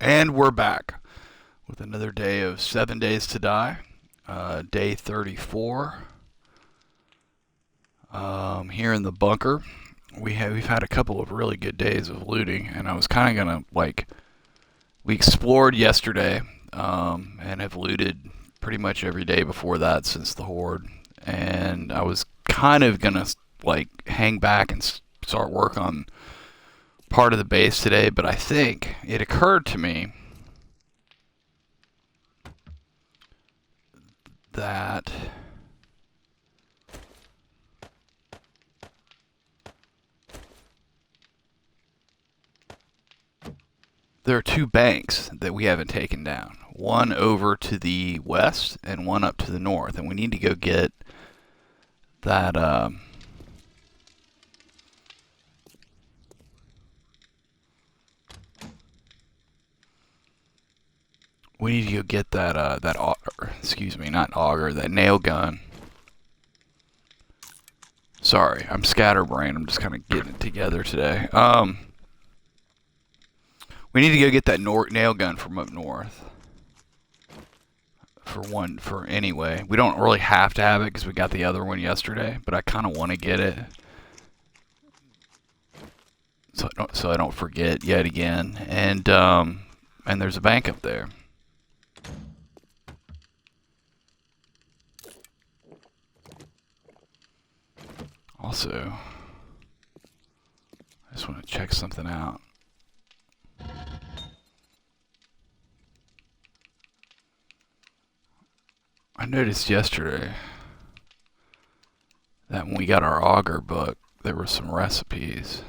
And we're back with another day of 7 Days to Die, day 34. Here in the bunker, we've had a couple of really good days of looting, and I was kind of gonna we explored yesterday, and have looted pretty much every day before that since the horde, and I was kind of gonna hang back and start work on part of the base today, but I think it occurred to me that there are two banks that we haven't taken down. One over to the west and one up to the north, and we need to go get that. We need to go get that auger. Excuse me, not auger. That nail gun. Sorry, I'm scatterbrained. I'm just kind of getting it together today. We need to go get that nail gun from up north. For anyway, we don't really have to have it because we got the other one yesterday, but I kind of want to get it so I don't forget yet again. And there's a bank up there. Also, I just want to check something out. I noticed yesterday that when we got our auger book, there were some recipes.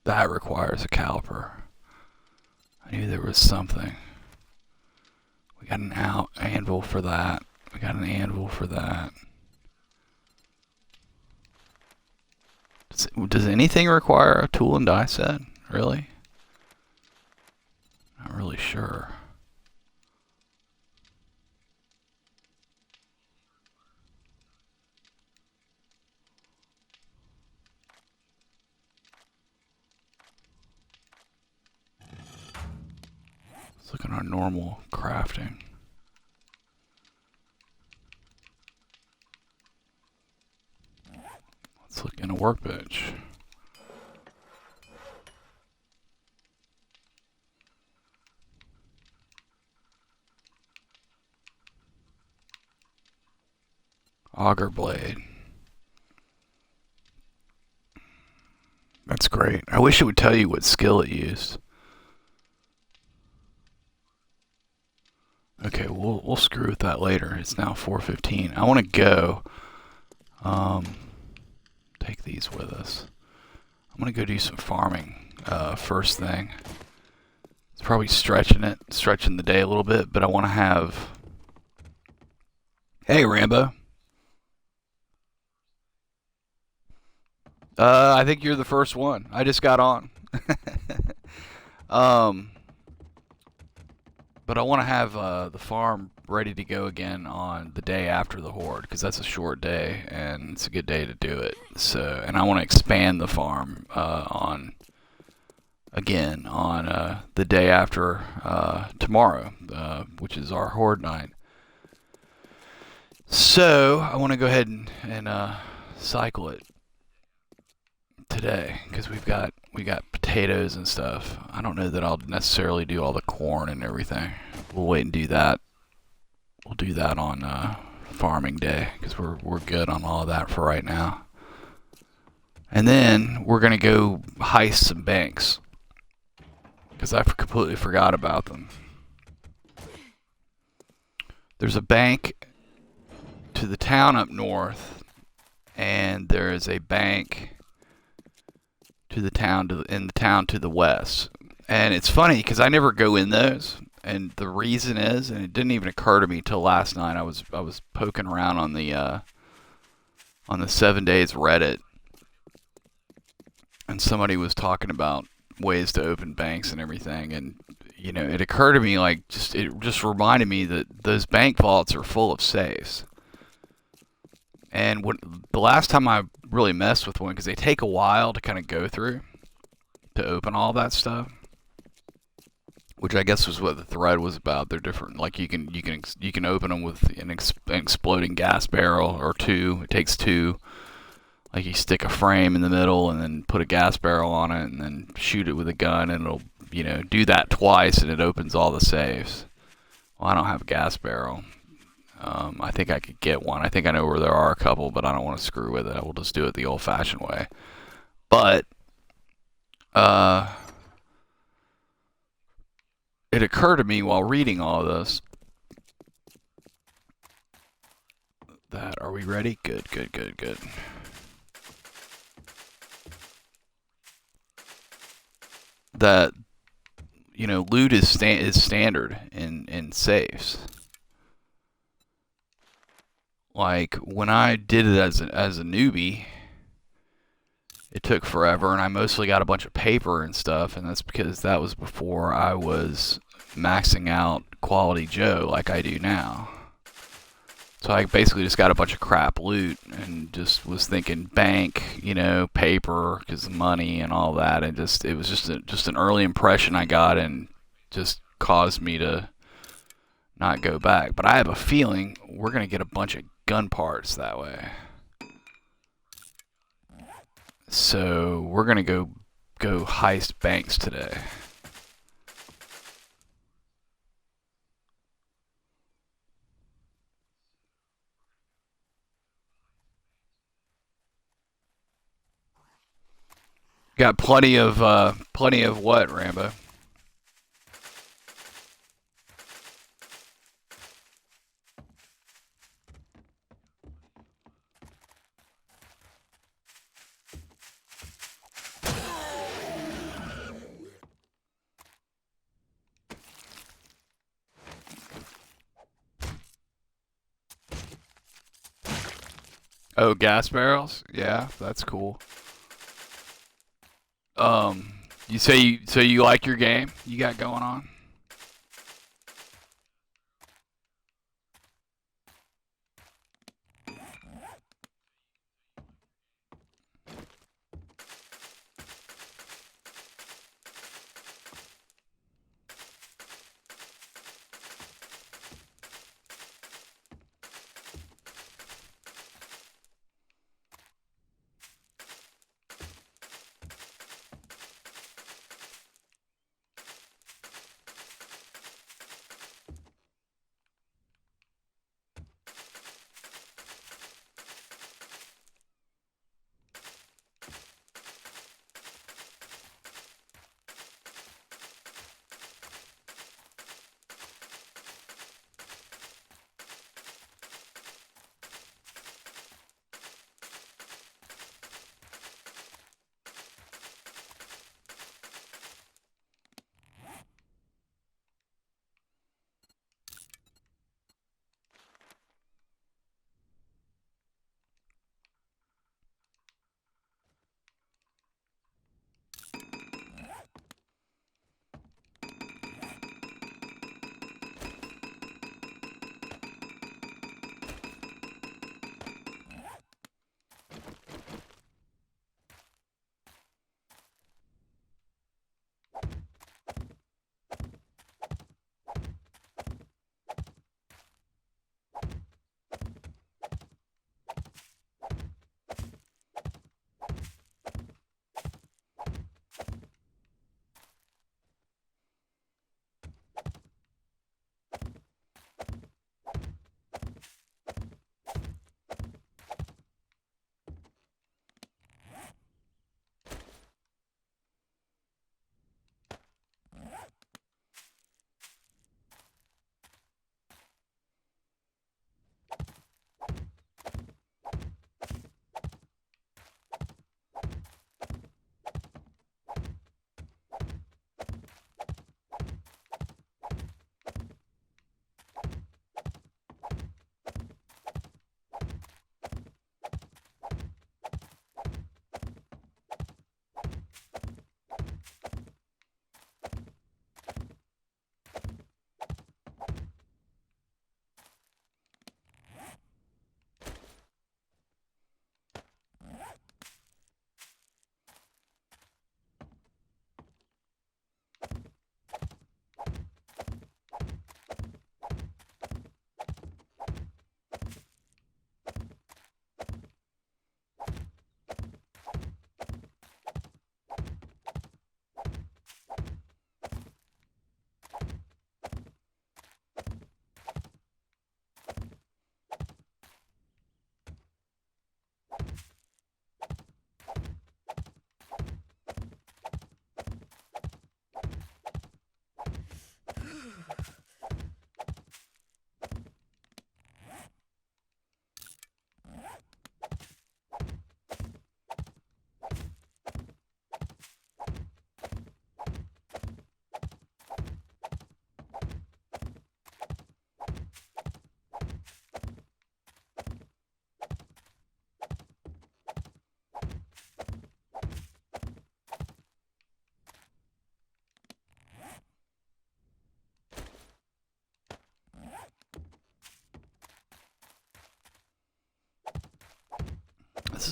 That requires a caliper. I knew there was something. We got an anvil for that. We got an anvil for that. Does anything require a tool and die set? Really? Not really sure. Let's look at our normal crafting. Let's look in a workbench. Auger blade. That's great. I wish it would tell you what skill it used. Okay, we'll screw with that later. It's now 4:15. I want to go. Take these with us. I'm gonna go do some farming first thing. It's probably stretching the day a little bit, but I want to have. Hey, Rambo. I think you're the first one. I just got on. But I want to have the farm ready to go again on the day after the horde, because that's a short day and it's a good day to do it. So, and I want to expand the farm on the day after tomorrow, which is our horde night. So I want to go ahead and cycle it today because we got potatoes and stuff. I don't know that I'll necessarily do all the corn and everything. We'll wait and do that. We'll do that on farming day because we're good on all of that for right now. And then we're gonna go heist some banks because I completely forgot about them. There's a bank to the town up north, and there is a bank in the town to the west. And it's funny because I never go in those, and the reason is, and it didn't even occur to me till last night. I was poking around on the on the 7 Days Reddit, and somebody was talking about ways to open banks and everything, and it occurred to me, like, it just reminded me that those bank vaults are full of safes. And the last time I really messed with one, because they take a while to kind of go through to open all that stuff, which I guess was what the thread was about. They're different. Like you can open them with an exploding gas barrel or two. It takes two. Like you stick a frame in the middle and then put a gas barrel on it and then shoot it with a gun, and it'll do that twice and it opens all the safes. Well, I don't have a gas barrel. I think I could get one. I think I know where there are a couple, but I don't want to screw with it. I will just do it the old-fashioned way. But uh, it occurred to me while reading all this that, are we ready? Good, good, good, good. That loot is standard in safes. Like when I did it as a newbie, it took forever, and I mostly got a bunch of paper and stuff, and that's because that was before I was maxing out Quality Joe like I do now. So I basically just got a bunch of crap loot and just was thinking bank, paper, because money and all that, and it was just an early impression I got, and just caused me to not go back. But I have a feeling we're gonna get a bunch of gun parts that way. So we're gonna go heist banks today. Got plenty of what, Rambo? Oh, gas barrels? Yeah, that's cool. You say you like your game you got going on?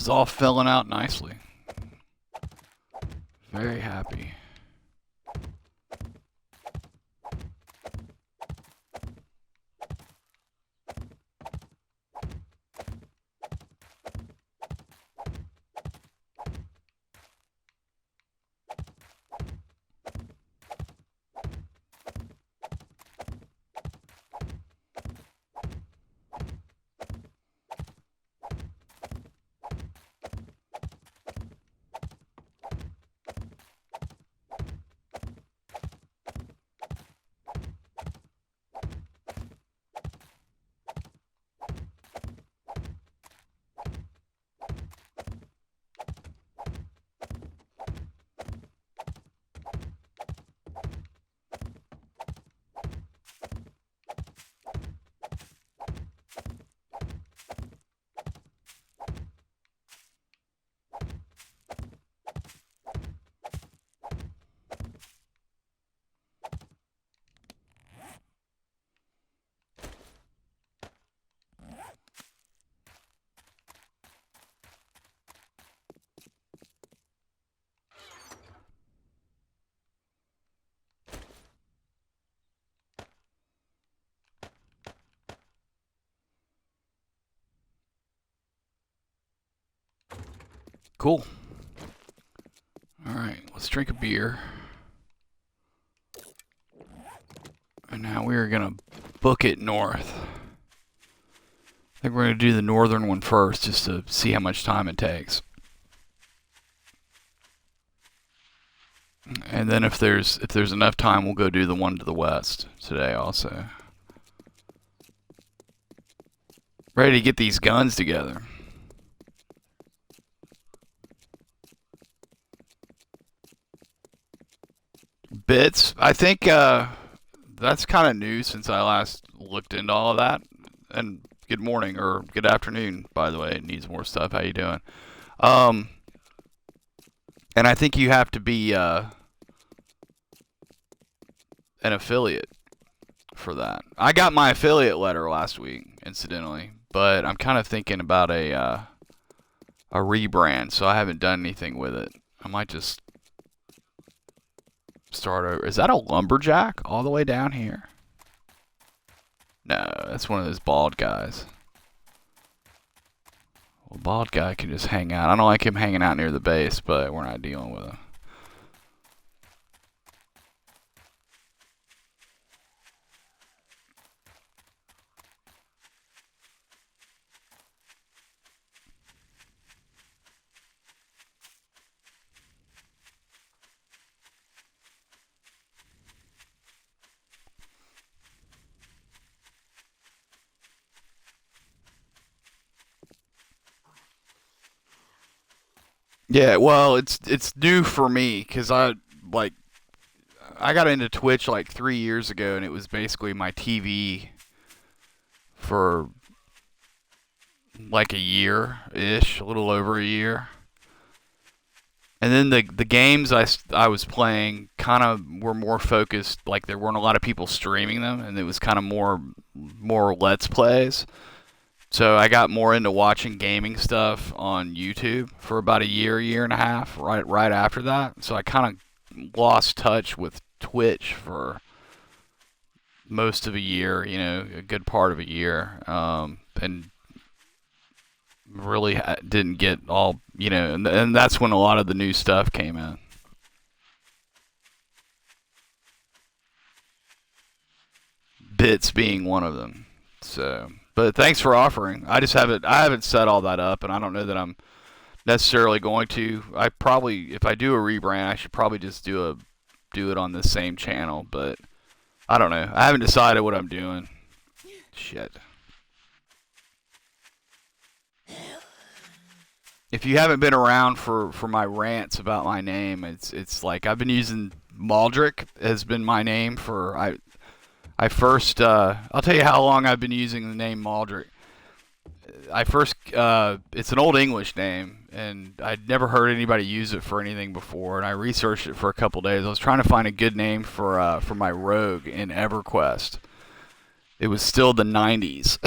is all filling out nicely. Very happy. Cool. Alright, let's drink a beer. And now we are going to book it north. I think we're going to do the northern one first just to see how much time it takes. And then if there's enough time, we'll go do the one to the west today also. Ready to get these guns together. Bits, I think that's kind of new since I last looked into all of that. And good morning or good afternoon, by the way. It needs more stuff. How you doing? And I think you have to be an affiliate for that. I got my affiliate letter last week, incidentally, but I'm kind of thinking about a rebrand, so I haven't done anything with it. I might just start over. Is that a lumberjack all the way down here? No, that's one of those bald guys. Well, bald guy can just hang out. I don't like him hanging out near the base, but we're not dealing with him. Yeah, well, it's new for me because like I got into Twitch like 3 years ago, and it was basically my TV for like a year ish, a little over a year. And then the games I was playing kind of were more focused, like there weren't a lot of people streaming them, and it was kind of more let's plays. So I got more into watching gaming stuff on YouTube for about a year and a half, right after that. So I kind of lost touch with Twitch for most of a year, a good part of a year, and really didn't get all, and that's when a lot of the new stuff came in. Bits being one of them. So, but thanks for offering. I haven't set all that up, and I don't know that I'm necessarily going to. I probably, if I do a rebrand, I should probably just do it on the same channel, but I don't know. I haven't decided what I'm doing. Shit. If you haven't been around for my rants about my name, it's like I've been using Maldrick has been my name for I first I'll tell you how long I've been using the name Maldrick. I first it's an old English name, and I'd never heard anybody use it for anything before, and I researched it for a couple days. I was trying to find a good name for my rogue in EverQuest. It was still the 90s.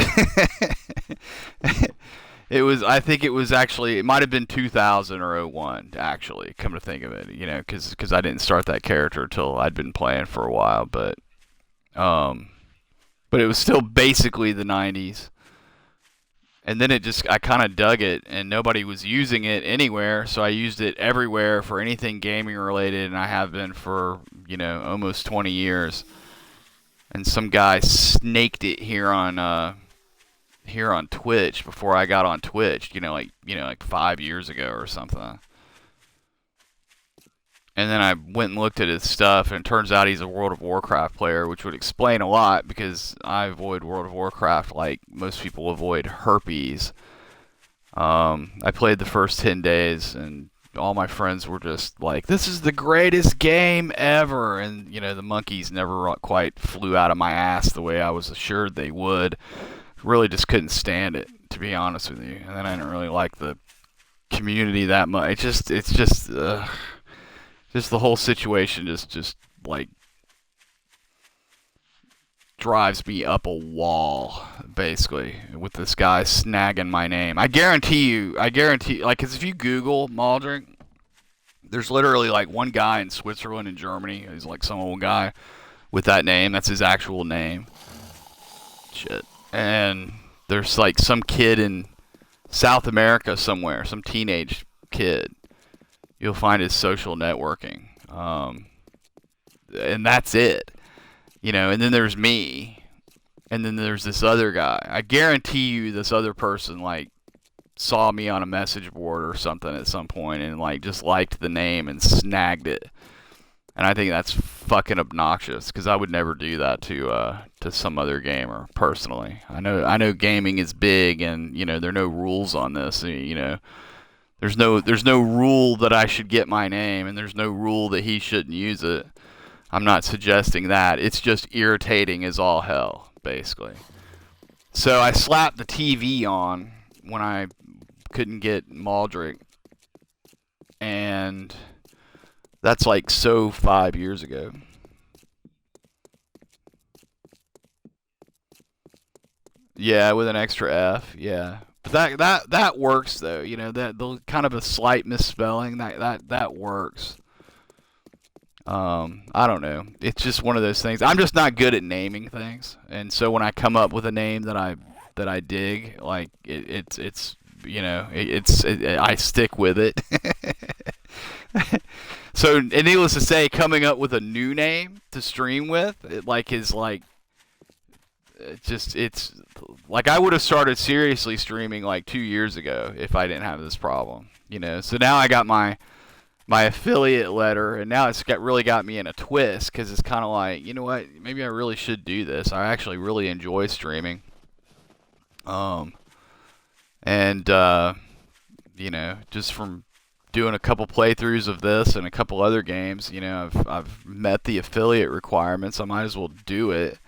I think it was actually, it might have been 2000 or '01, actually, come to think of it, because I didn't start that character till I'd been playing for a while, um, but it was still basically the '90s. And then I kind of dug it, and nobody was using it anywhere, so I used it everywhere for anything gaming related, and I have been for, almost 20 years. And some guy snaked it here on Twitch before I got on Twitch, like 5 years ago or something. And then I went and looked at his stuff, and it turns out he's a World of Warcraft player, which would explain a lot because I avoid World of Warcraft like most people avoid herpes. I played the first 10 days, and all my friends were just like, "This is the greatest game ever!" And, the monkeys never quite flew out of my ass the way I was assured they would. Really just couldn't stand it, to be honest with you. And then I didn't really like the community that much. Just the whole situation just like drives me up a wall, basically, with this guy snagging my name. I guarantee, like, 'cause if you Google Maldrick, there's literally like one guy in Switzerland and Germany. He's like some old guy with that name. That's his actual name. Shit. And there's like some kid in South America somewhere, some teenage kid. You'll find his social networking. And that's it. And then there's me. And then there's this other guy. I guarantee you this other person, like, saw me on a message board or something at some point and, like, just liked the name and snagged it. And I think that's fucking obnoxious, because I would never do that to some other gamer, personally. I know gaming is big, and, there are no rules on this, There's no rule that I should get my name, and there's no rule that he shouldn't use it. I'm not suggesting that. It's just irritating as all hell, basically. So I slapped the TV on when I couldn't get Maldrick, and that's like 5 years ago. Yeah, with an extra F, yeah. But that works though, that the kind of a slight misspelling that works. I don't know. It's just one of those things. I'm just not good at naming things, and so when I come up with a name that I dig, like I stick with it. So, and needless to say, coming up with a new name to stream with, is like it's like I would have started seriously streaming like 2 years ago if I didn't have this problem, So now I got my affiliate letter, and now really got me in a twist, because it's kind of like, you know what, maybe I really should do this. I actually really enjoy streaming, and just from doing a couple playthroughs of this and a couple other games, I've met the affiliate requirements. I might as well do it.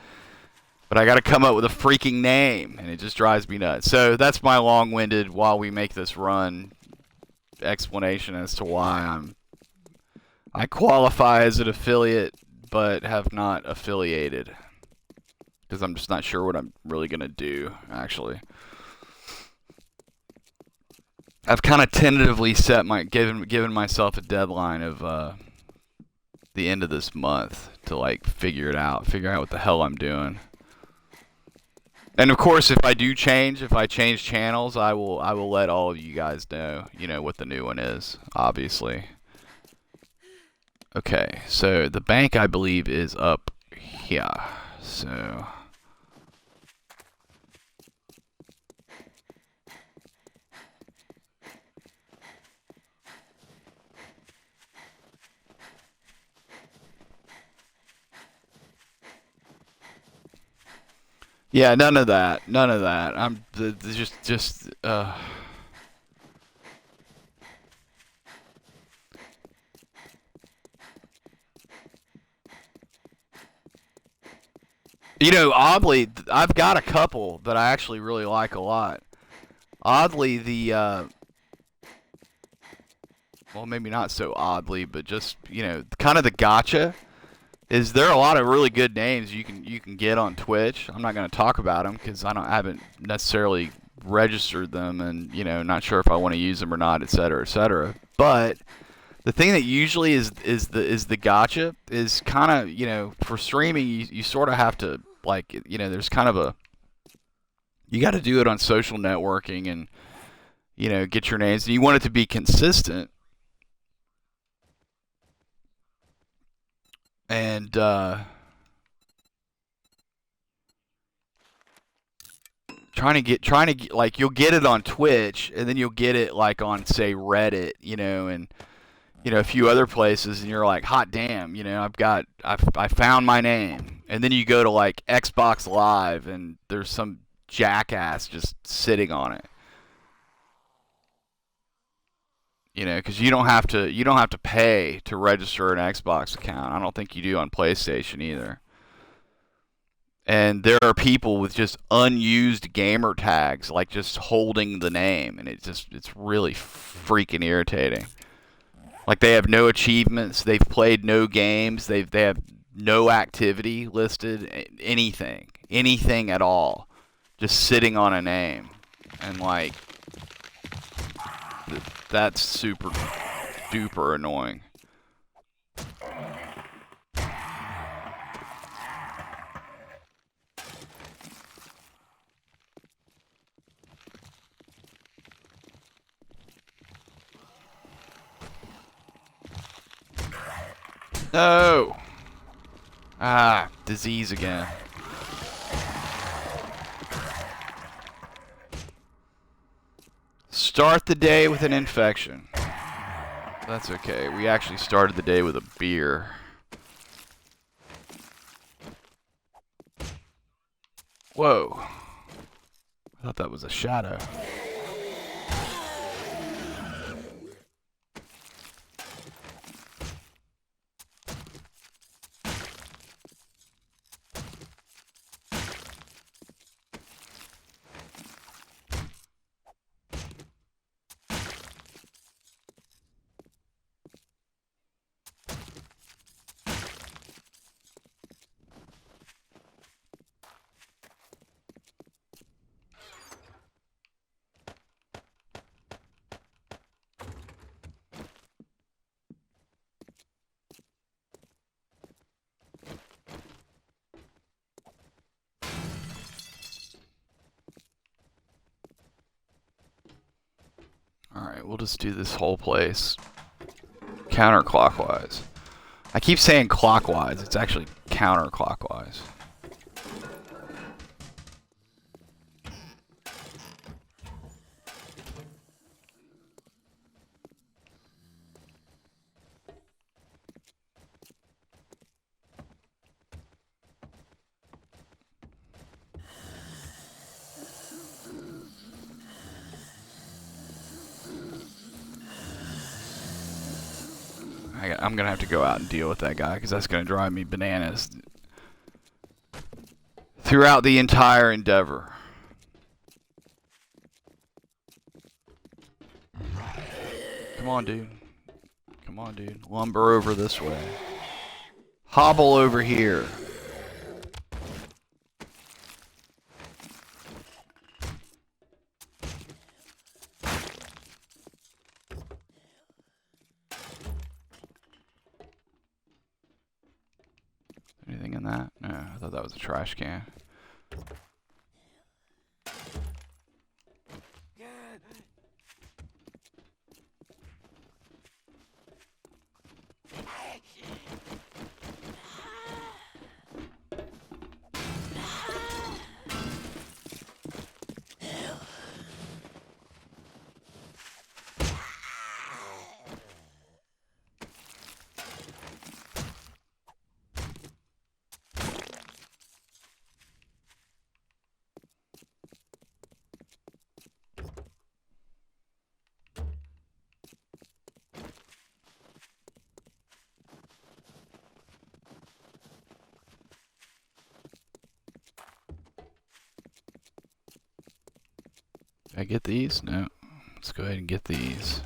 But I got to come up with a freaking name, and it just drives me nuts. So that's my long-winded, while we make this run, explanation as to why I qualify as an affiliate, but have not affiliated, because I'm just not sure what I'm really gonna do. Actually, I've kind of tentatively given myself a deadline of the end of this month to like figure out what the hell I'm doing. And of course, if I change channels, I will let all of you guys know, what the new one is, obviously. Okay, so the bank, I believe, is up here. So yeah, none of that. I'm just oddly, I've got a couple that I actually really like a lot. Oddly, well, maybe not so oddly, but just, kind of the gotcha is there are a lot of really good names you can get on Twitch. I'm not going to talk about them because I haven't necessarily registered them, and not sure if I want to use them or not, et cetera, et cetera. But the thing that usually is the gotcha is kind of, for streaming, you sort of have to, like, there's kind of a, you got to do it on social networking, and get your names, and you want it to be consistent. And trying to get, like, you'll get it on Twitch, and then you'll get it like on, say, Reddit, and a few other places, and you're like, hot damn, I found my name, and then you go to like Xbox Live, and there's some jackass just sitting on it, because you don't have to pay to register an Xbox account. I don't think you do on PlayStation either. And there are people with just unused gamer tags, like, just holding the name, and it's really freaking irritating. Like, they have no achievements, they've played no games, they have no activity listed, anything at all, just sitting on a name, and like, that's super duper annoying. No. Disease again. Start the day with an infection. That's okay. We actually started the day with a beer. Whoa. I thought that was a shadow. Alright, we'll just do this whole place counterclockwise. I keep saying clockwise, it's actually counterclockwise. I'm gonna have to go out and deal with that guy, because that's gonna drive me bananas throughout the entire endeavor. Come on, dude. Come on, dude. Lumber over this way. Hobble over here. Anything in that? No, I thought that was a trash can. Did I get these? No. Let's go ahead and get these.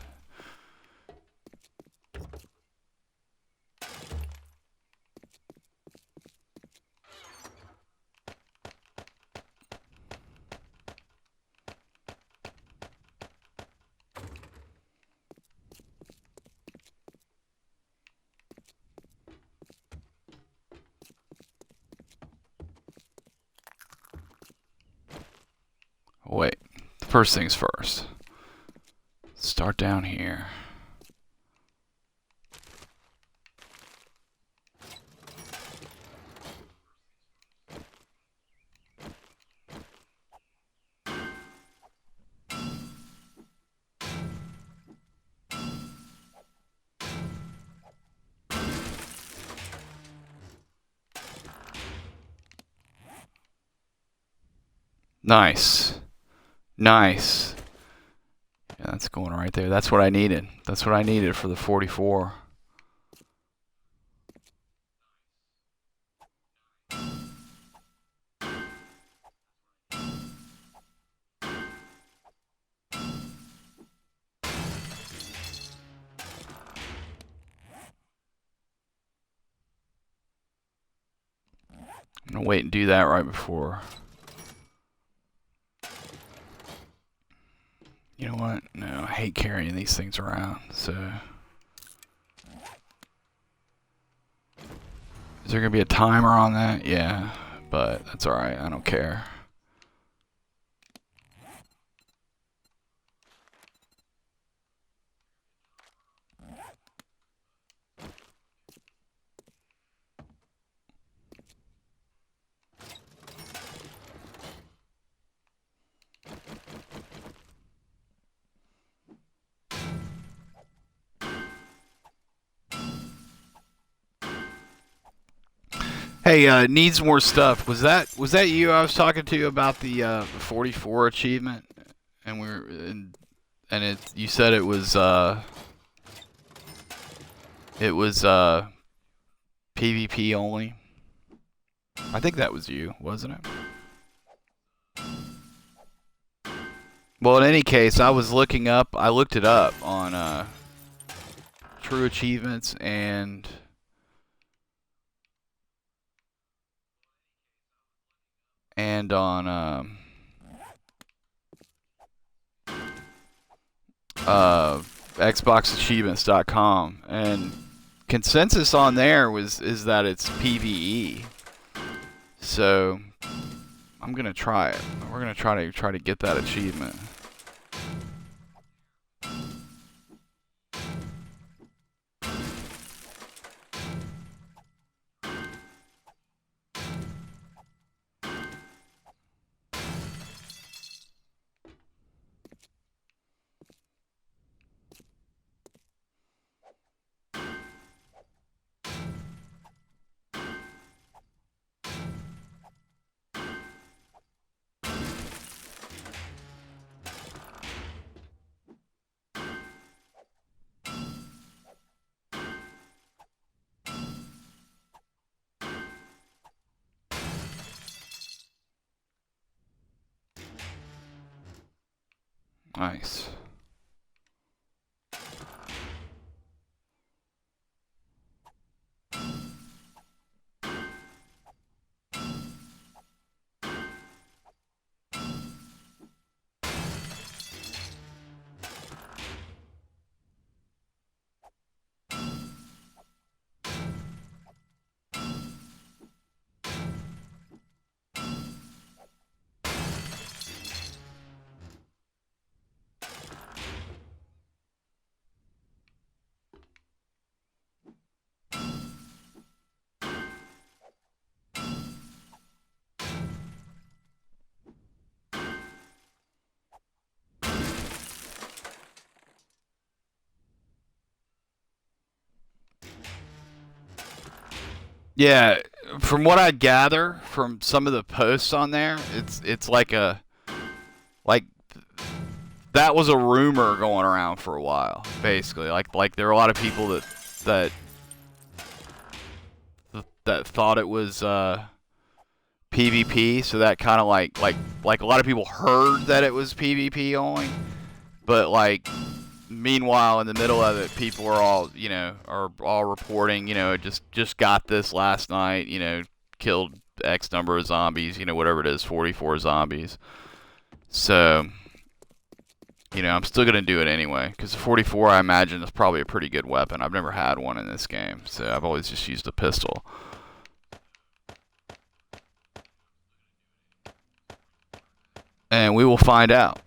Wait, first things first. Start down here. Nice. Nice. Yeah, that's going right there. That's what I needed. That's what I needed for the 44. I'm going to wait and do that right before. You know what? No, I hate carrying these things around, so... Is there going to be a timer on that? Yeah, but that's alright. I don't care. Hey, needs more stuff. Was that you I was talking to about the 44 achievement? And you said it was PvP only. I think that was you, wasn't it? Well, in any case, I looked it up on True Achievements and on XboxAchievements.com, and consensus on there is that it's PvE. So I'm gonna try it. We're gonna try to get that achievement. Nice. Yeah, from what I gather from some of the posts on there, it's like like that was a rumor going around for a while, basically. Like there are a lot of people that that thought it was PvP, so that kind of like a lot of people heard that it was PvP only, but like meanwhile in the middle of it, people are all reporting, just got this last night, killed X number of zombies, whatever it is, 44 zombies. So, I'm still gonna do it anyway, because the 44 I imagine is probably a pretty good weapon. I've never had one in this game, so I've always just used a pistol. and we will find out.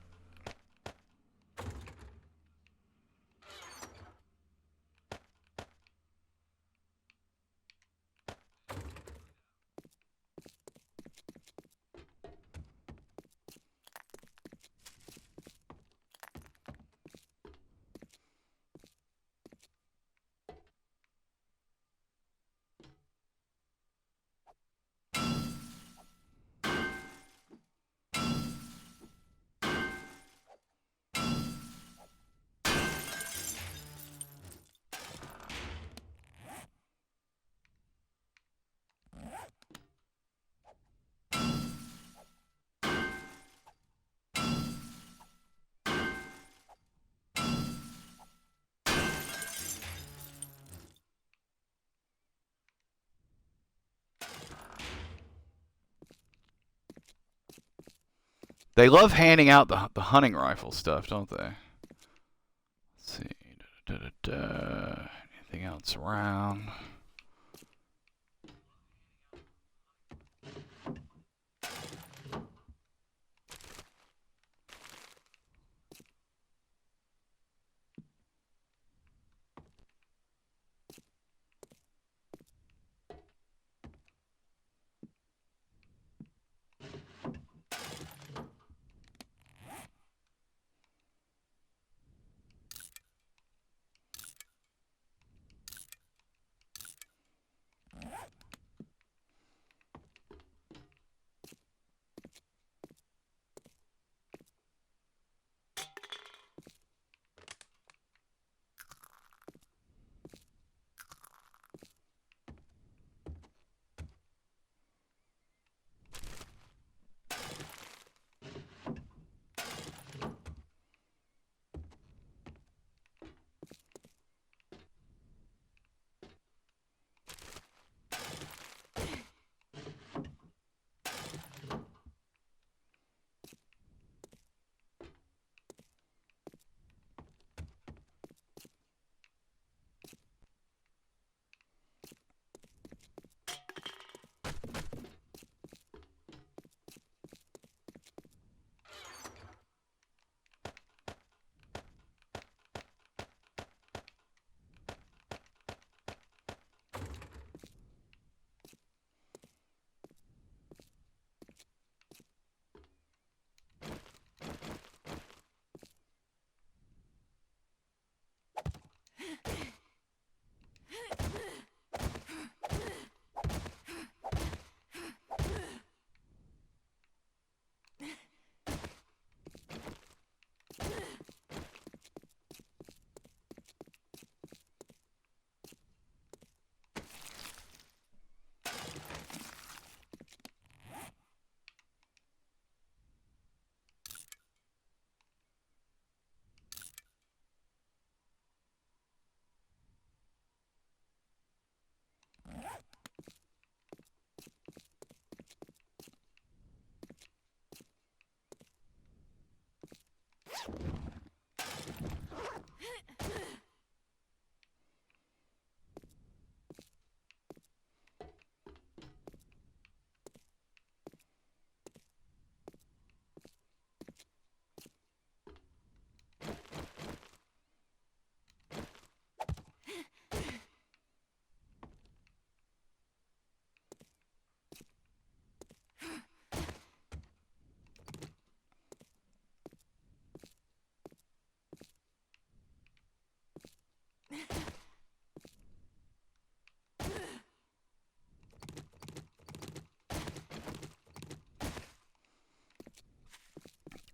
They love handing out the hunting rifle stuff, don't they? Let's see. Anything else around?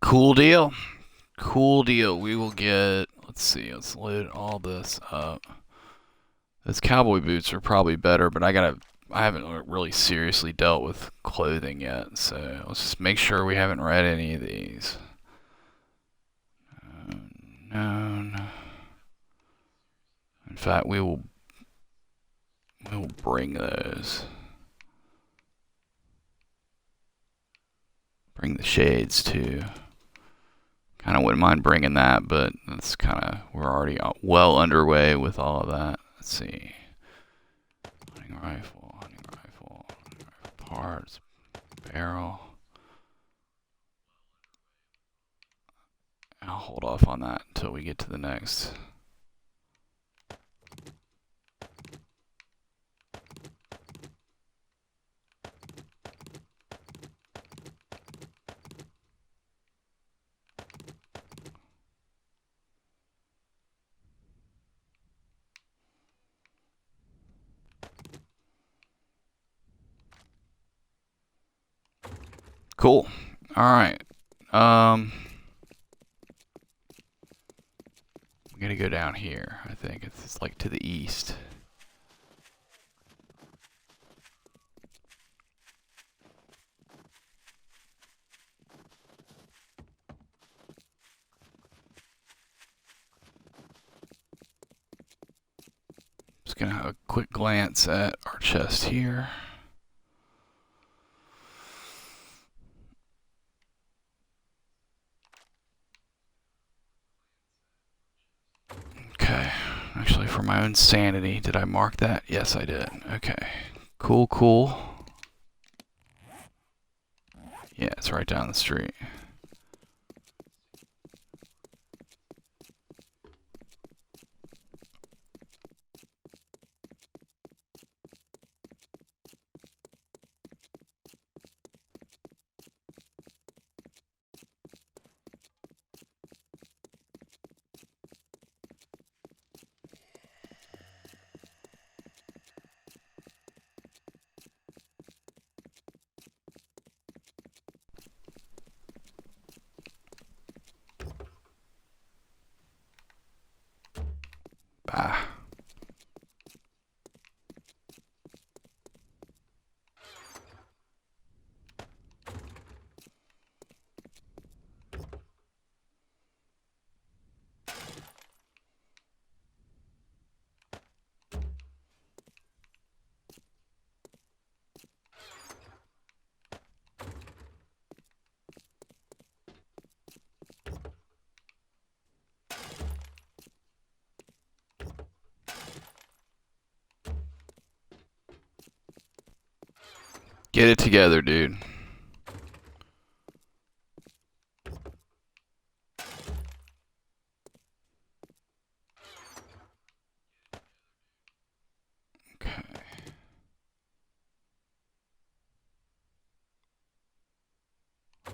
Cool deal. Cool deal. We will get. Let's see. Let's load all this up. Those cowboy boots are probably better, but I haven't really seriously dealt with clothing yet, so let's just make sure we haven't read any of these. Known. In fact, we will bring those. Bring the shades too. Kind of wouldn't mind bringing that, but that's kind of, we're already well underway with all of that. Let's see. Hunting rifle parts, barrel. I'll hold off on that until we get to the next. Cool. All right. We gotta go down here. I think it's like to the east. Just gonna have a quick glance at our chest here. Okay. Actually, for my own sanity, did I mark that? Yes, I did. Okay. Cool, cool. Yeah, it's right down the street. Bah. Get it together, dude. Okay.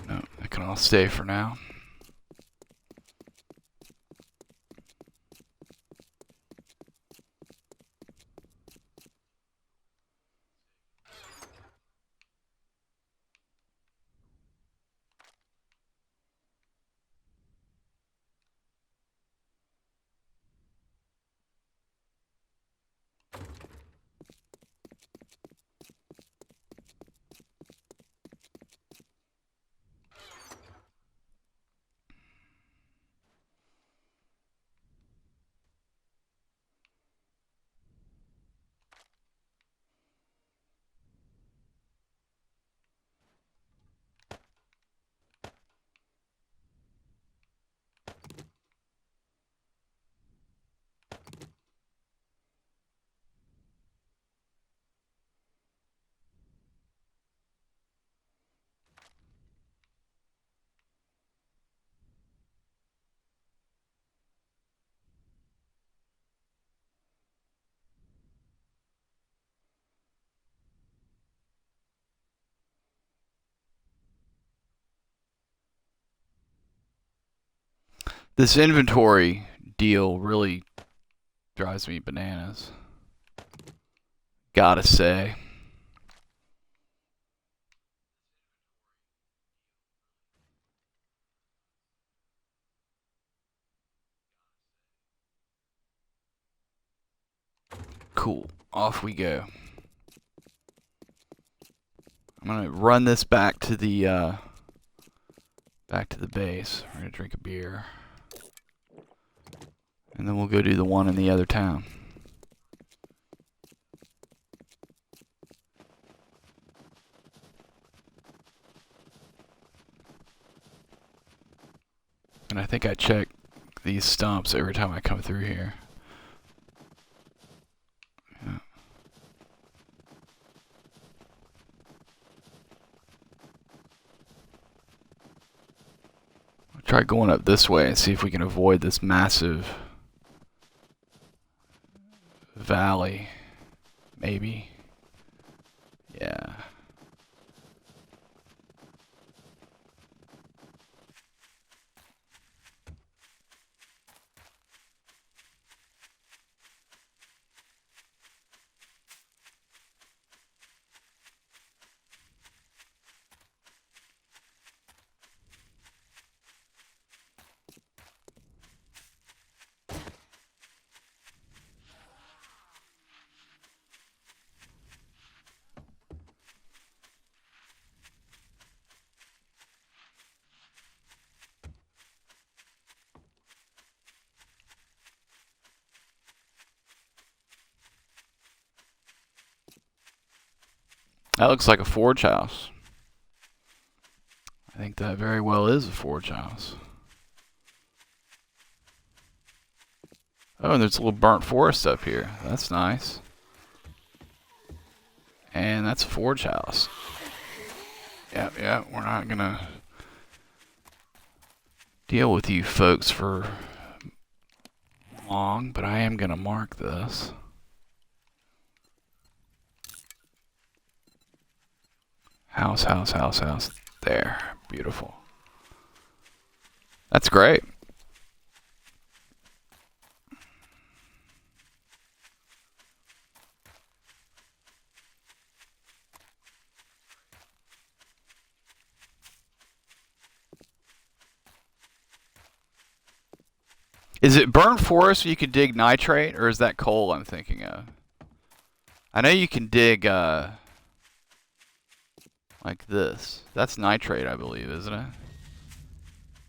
No, that can all stay for now. This inventory deal really drives me bananas. Gotta say. Cool. Off we go. I'm gonna run this back to the base. We're gonna drink a beer. And then we'll go do the one in the other town. And I think I check these stumps every time I come through here. Yeah. Try going up this way and see if we can avoid this massive valley. Maybe. Yeah. That looks like a forge house. I think that very well is a forge house. Oh, and there's a little burnt forest up here. That's nice. And that's a forge house. Yeah, we're not gonna deal with you folks for long, but I am gonna mark this. House. There. Beautiful. That's great. Is it burnt forest so you could dig nitrate, or is that coal I'm thinking of? I know you can dig, like this. That's nitrate, I believe, isn't it?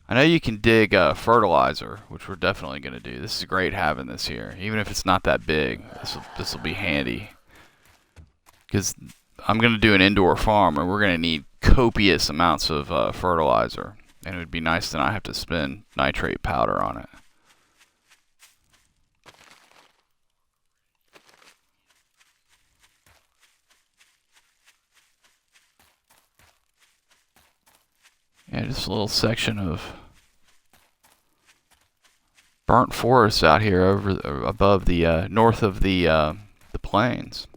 I know you can dig fertilizer, which we're definitely going to do. This is great having this here. Even if it's not that big, this will be handy. Because I'm going to do an indoor farm, and we're going to need copious amounts of fertilizer. And it would be nice to not have to spend nitrate powder on it. Yeah, just a little section of burnt forest out here over above the north of the plains.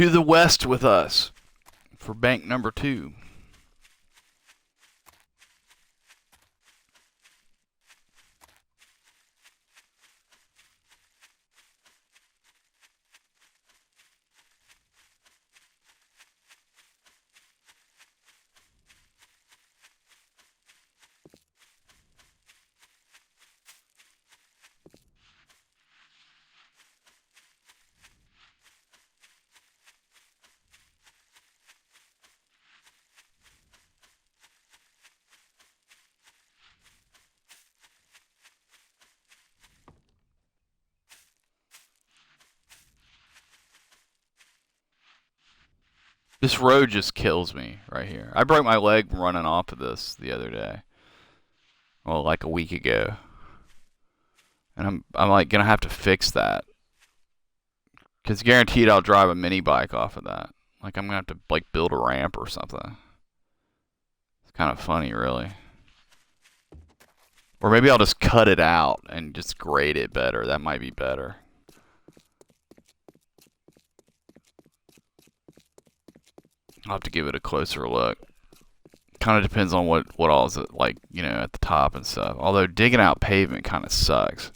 to the west with us for bank number 2. This road just kills me right here. I broke my leg running off of this the other day. Well, like a week ago. And I'm like gonna have to fix that. Cause guaranteed I'll drive a mini bike off of that. Like I'm gonna have to like build a ramp or something. It's kind of funny, really. Or maybe I'll just cut it out and just grade it better. That might be better. I'll have to give it a closer look. Kind of depends on what all is it like, you know, at the top and stuff. Although digging out pavement kind of sucks.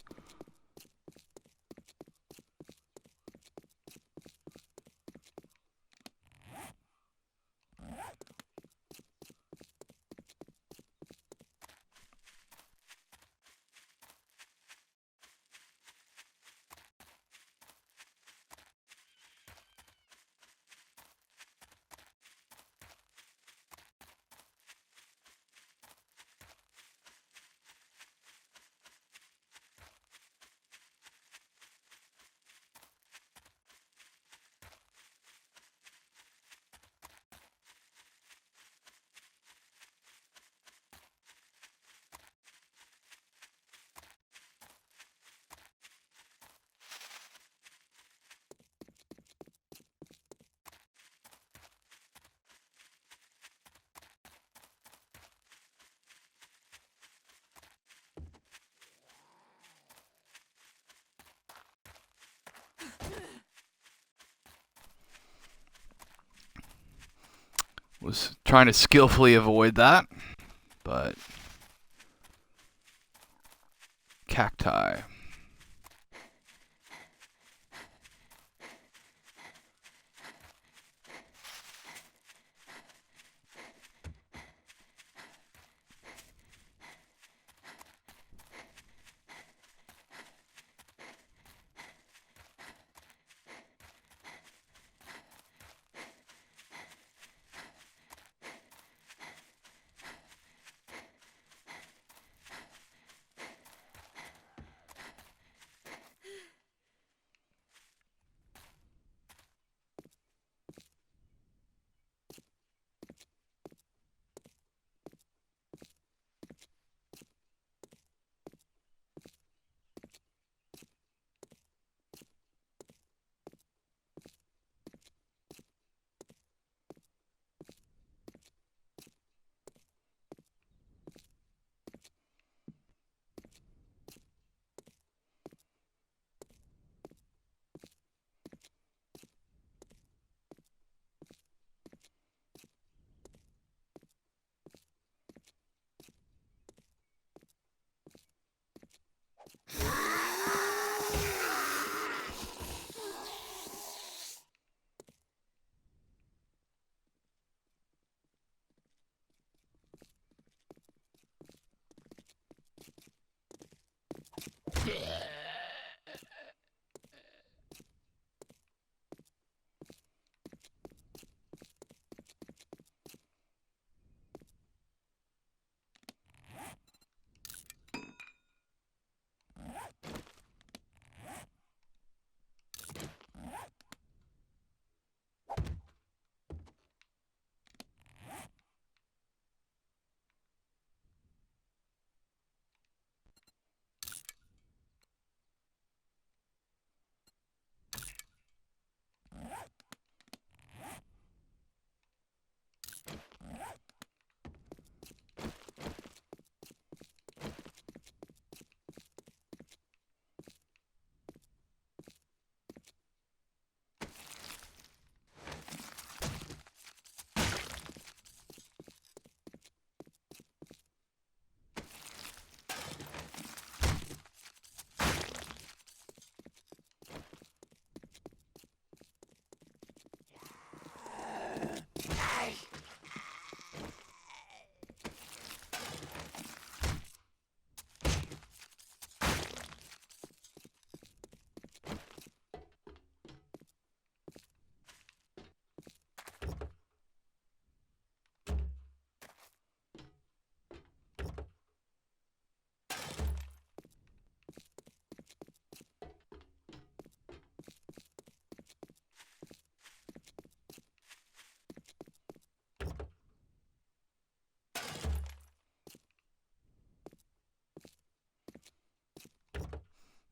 Was trying to skillfully avoid that, but cacti.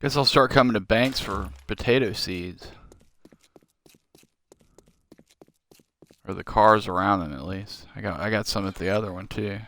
Guess I'll start coming to banks for potato seeds. Or the cars around them, at least. I got some at the other one too.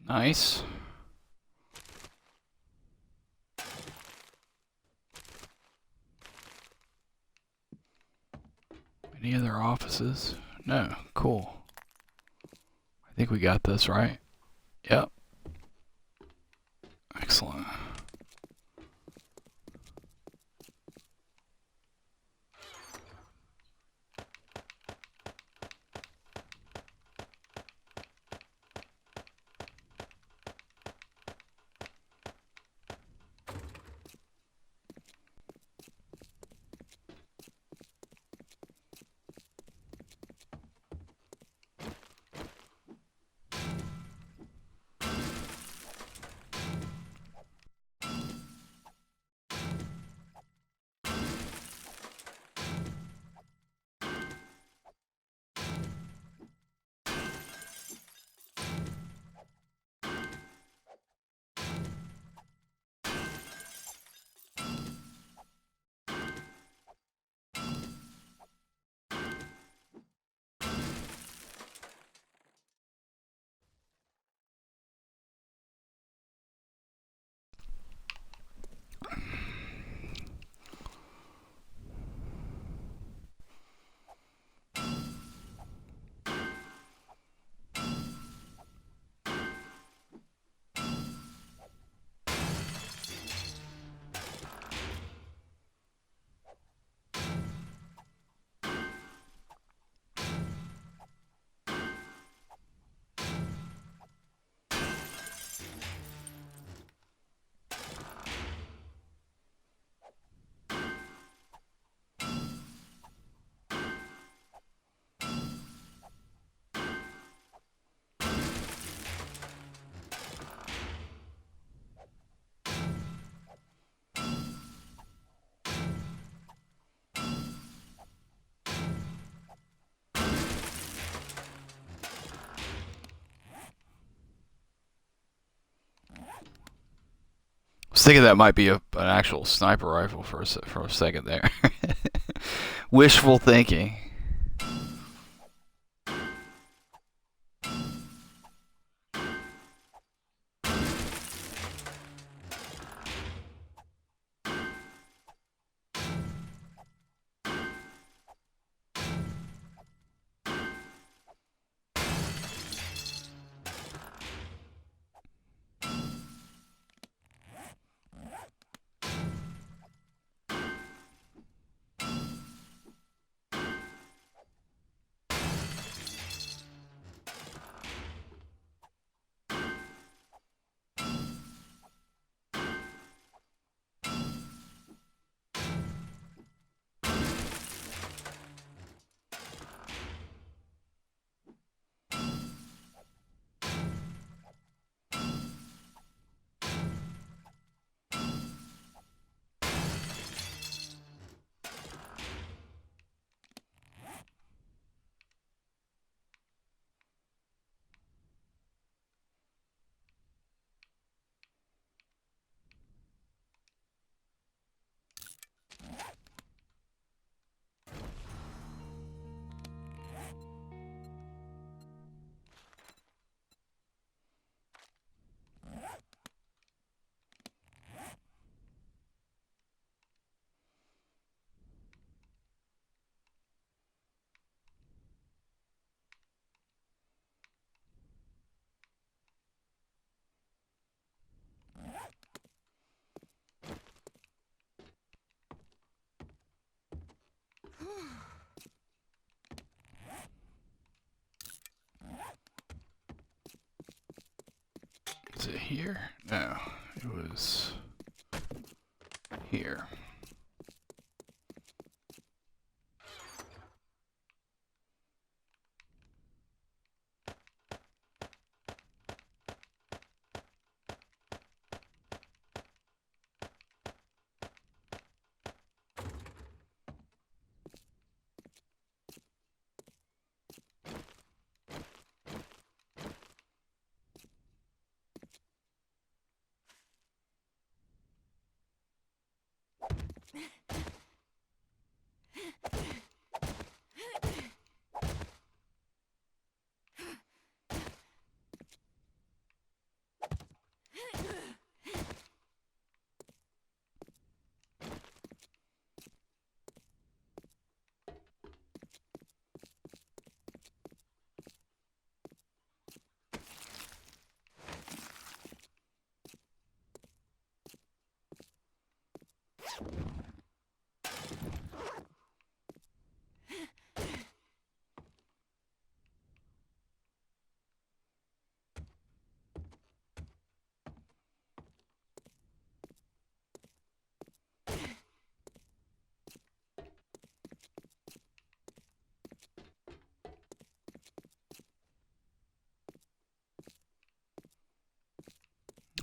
Nice. Any other offices? No. Cool. I think we got this right. Yep. Excellent. I was thinking that might be an actual sniper rifle for a second there. Wishful thinking. Was it here? No, it was here.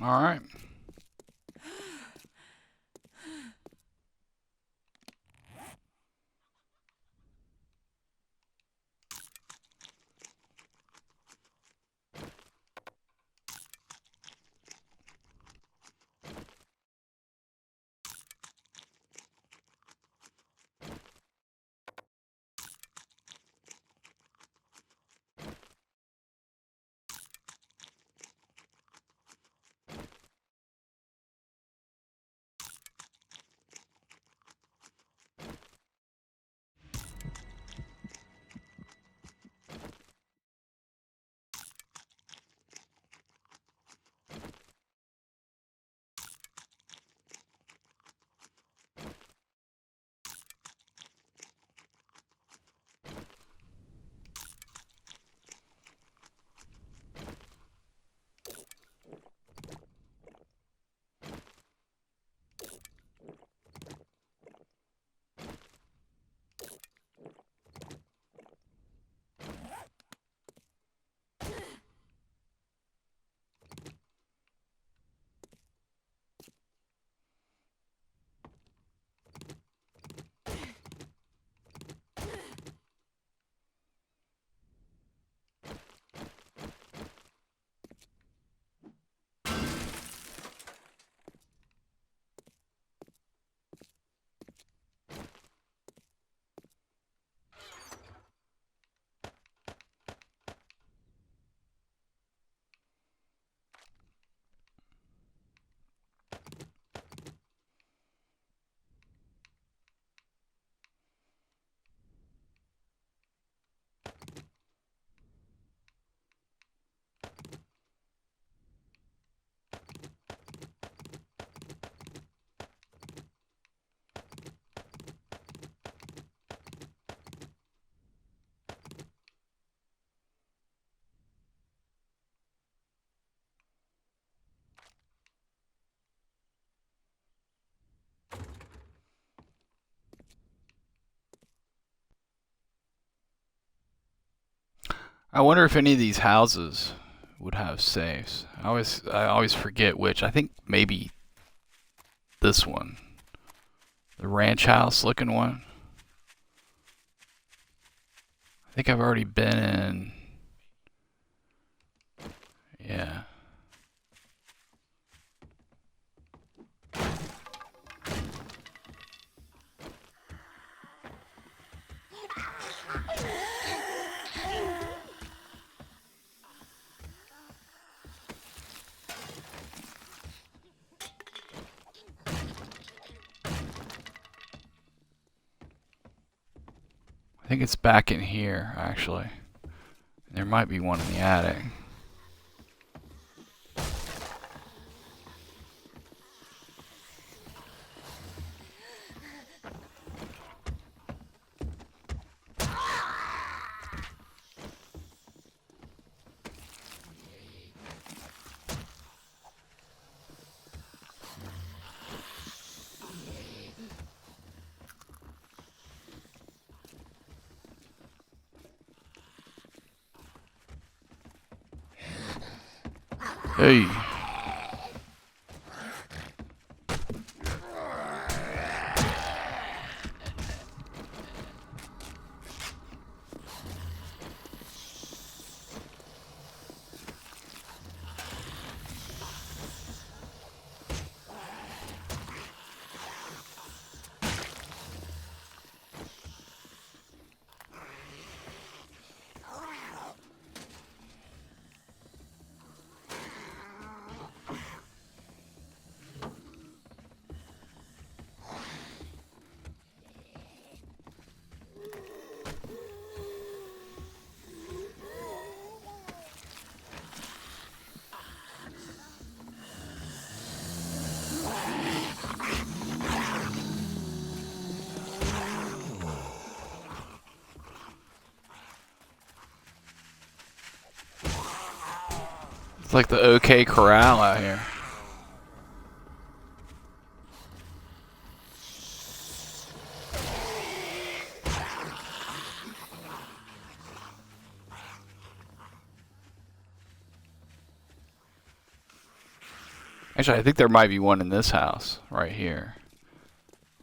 All right. I wonder if any of these houses would have safes. I always forget which. I think maybe this one, the ranch house looking one. I think I've already been in. Yeah. I think it's back in here, actually. There might be one in the attic. Hey. It's like the OK Corral out here. Actually, I think there might be one in this house right here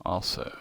also.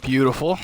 Beautiful.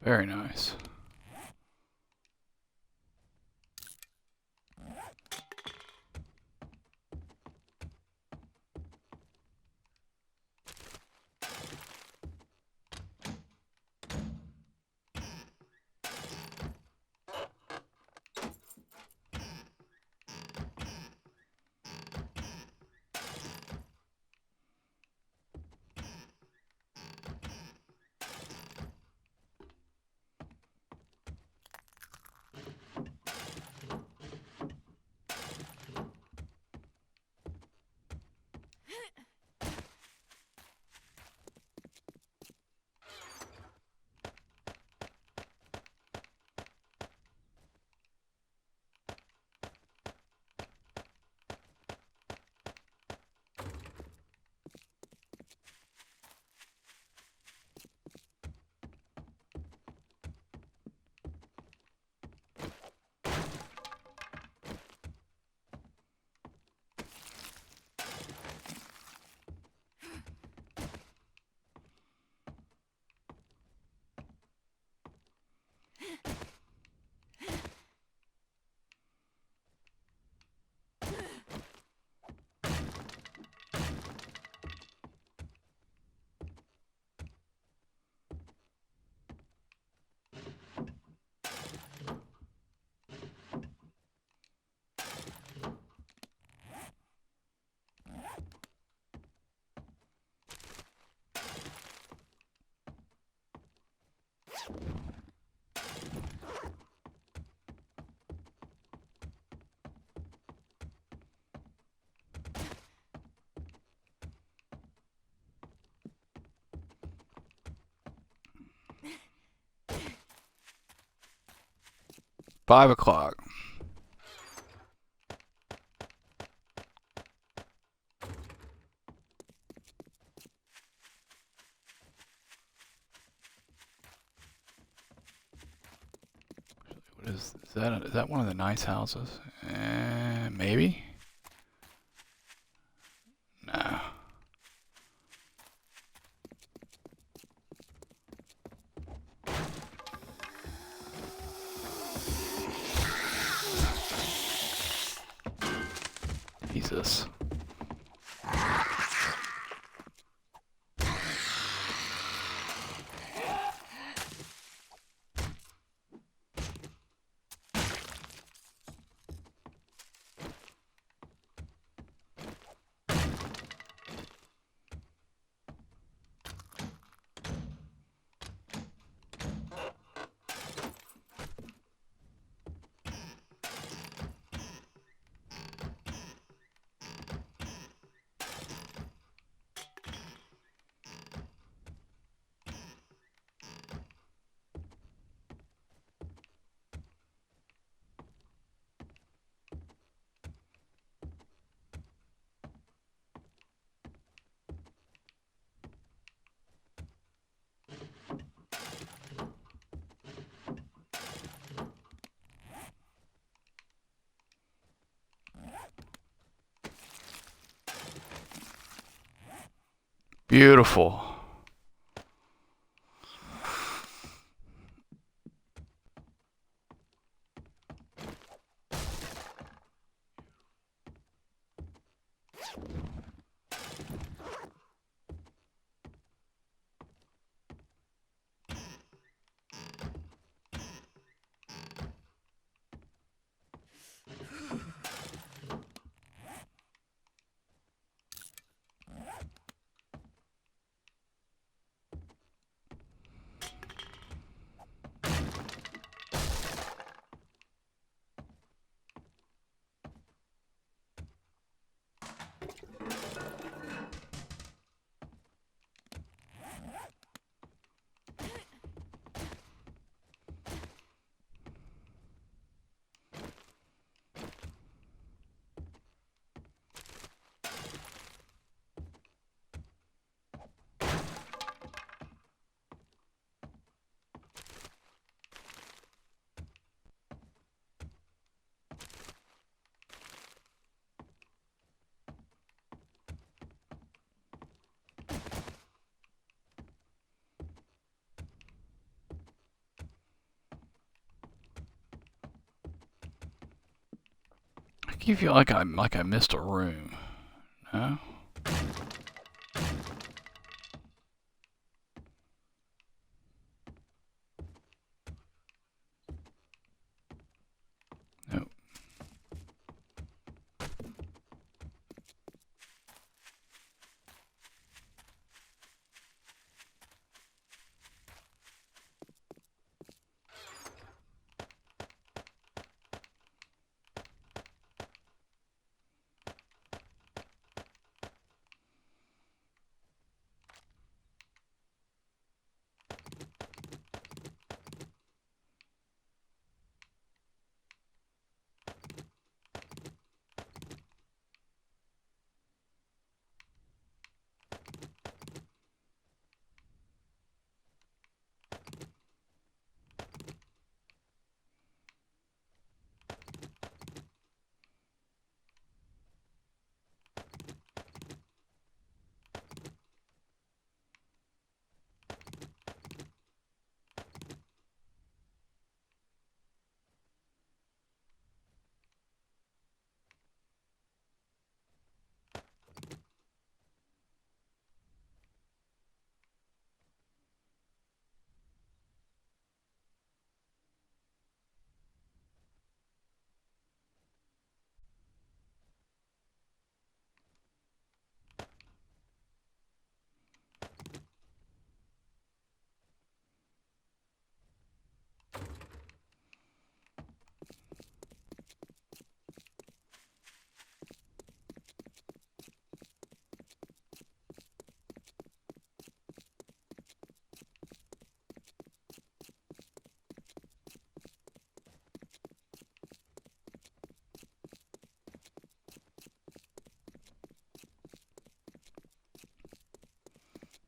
Very nice. Five o'clock. What is that? Is that one of the nice houses? Maybe. No. Jesus. Beautiful. You feel like I missed a room. No? Nope.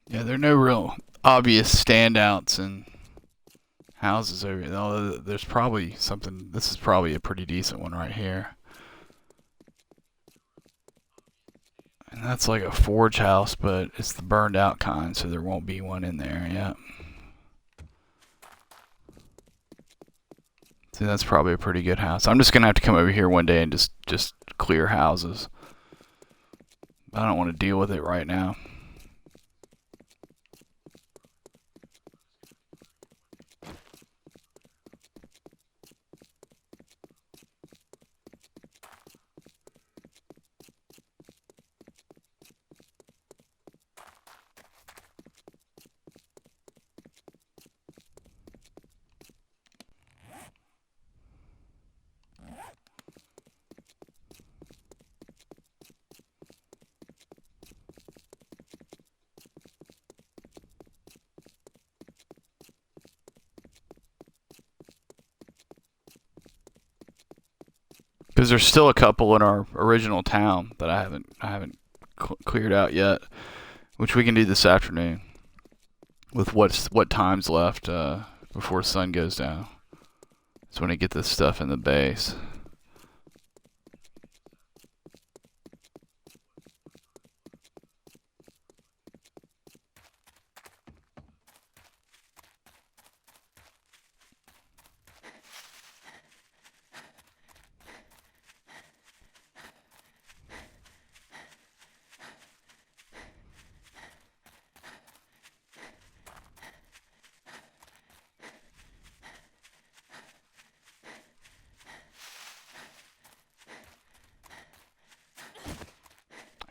Yeah, there are no real obvious standouts in houses over here. Although there's probably something. This is probably a pretty decent one right here. And that's like a forge house, but it's the burned out kind, so there won't be one in there. Yeah. See, that's probably a pretty good house. I'm just gonna have to come over here one day and just clear houses. I don't want to deal with it right now. Because there's still a couple in our original town that I haven't cleared out yet, which we can do this afternoon with what time's left before the sun goes down. That's when I get this stuff in the base.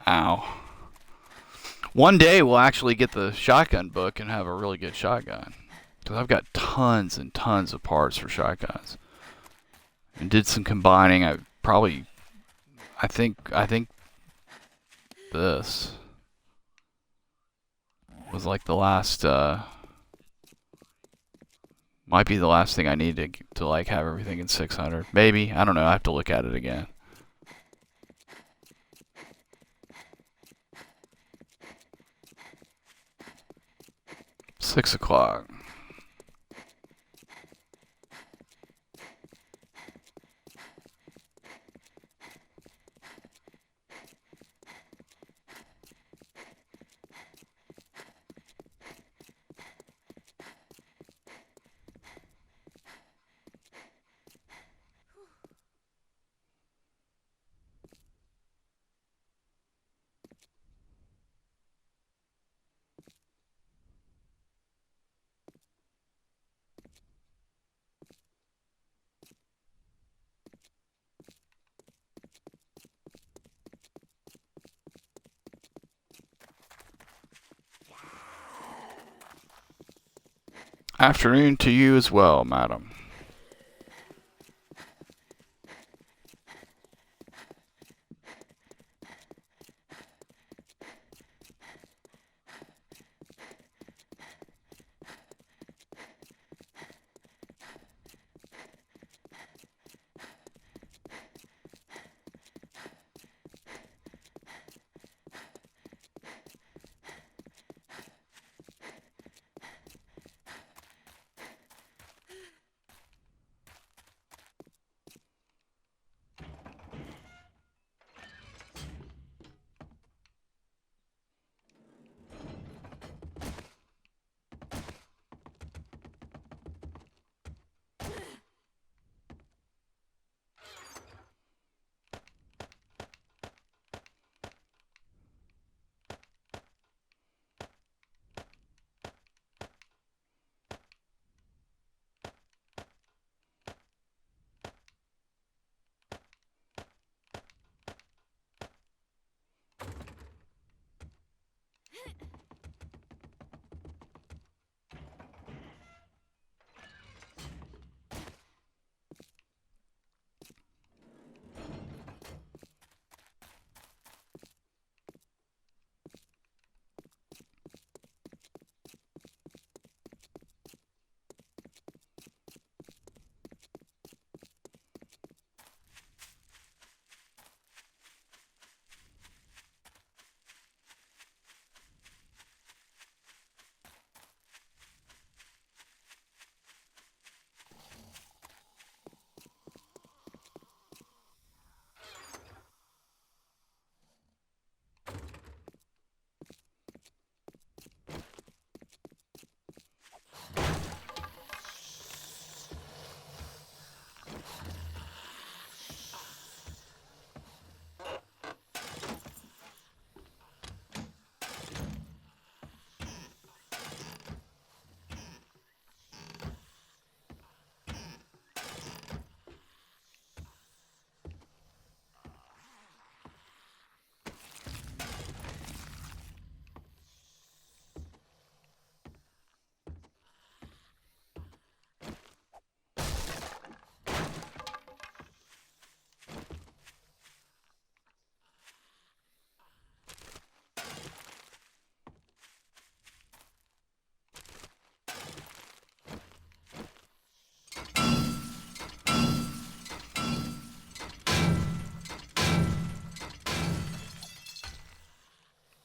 Ow. One day we'll actually get the shotgun book and have a really good shotgun. Because I've got tons and tons of parts for shotguns. And did some combining. I think this was like the last might be the last thing I need to like have everything in 600. Maybe, I don't know. I have to look at it again. 6 o'clock. Afternoon to you as well, madam.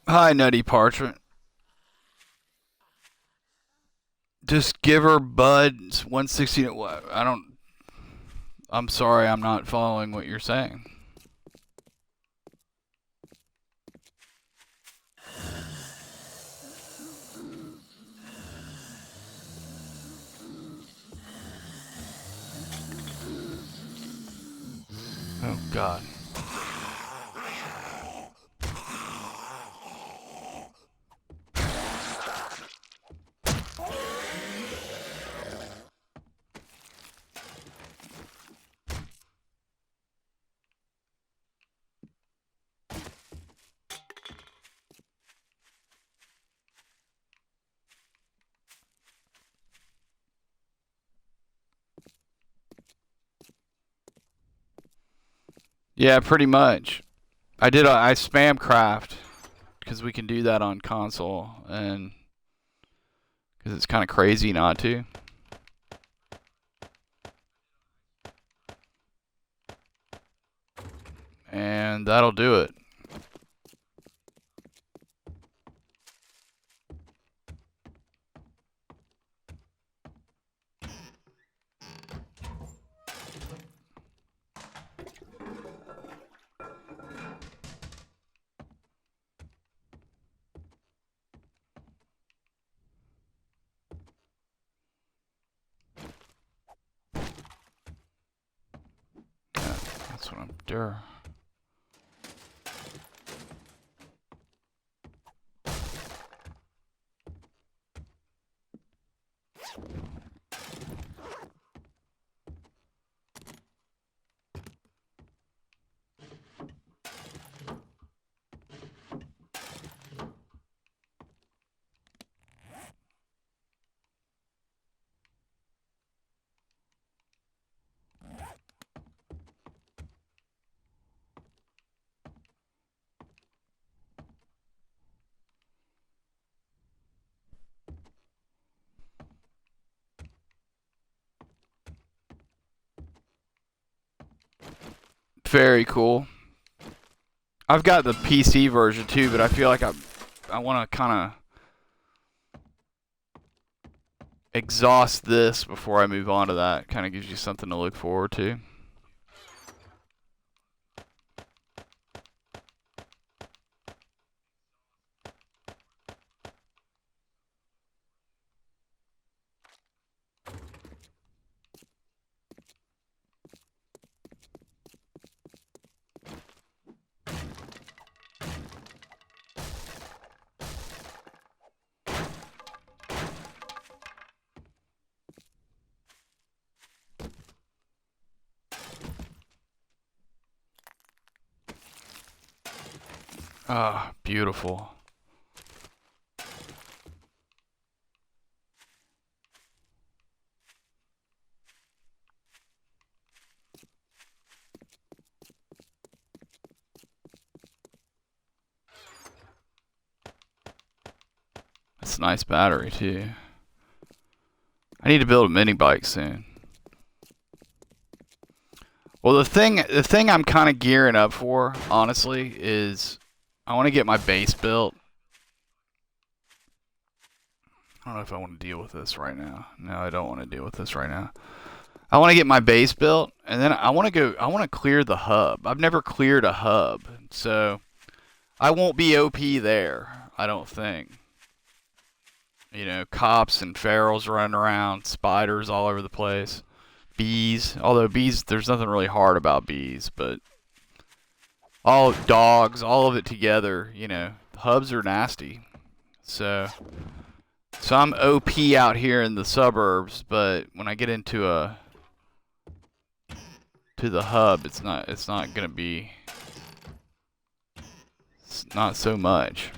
Hi, Nutty Parchment. Just give her Bud 160. I don't. I'm sorry, I'm not following what you're saying. Oh, God. Yeah, pretty much. I spam craft because we can do that on console, and because it's kind of crazy not to. And that'll do it. Yeah, that's what I'm doing. Very cool. I've got the PC version too, but I feel like I want to kind of exhaust this before I move on to that. Kind of gives you something to look forward to. Ah, beautiful. It's a nice battery too. I need to build a mini bike soon. Well, the thing I'm kind of gearing up for, honestly, is I want to get my base built. I don't know if I want to deal with this right now. No, I don't want to deal with this right now. I want to get my base built, and then I want to clear the hub. I've never cleared a hub, so I won't be OP there, I don't think. You know, cops and ferals running around, spiders all over the place. Bees, although bees, there's nothing really hard about bees, but all dogs, all of it together, you know, hubs are nasty. So I'm OP out here in the suburbs, but when I get into the hub, it's not gonna be, it's not so much.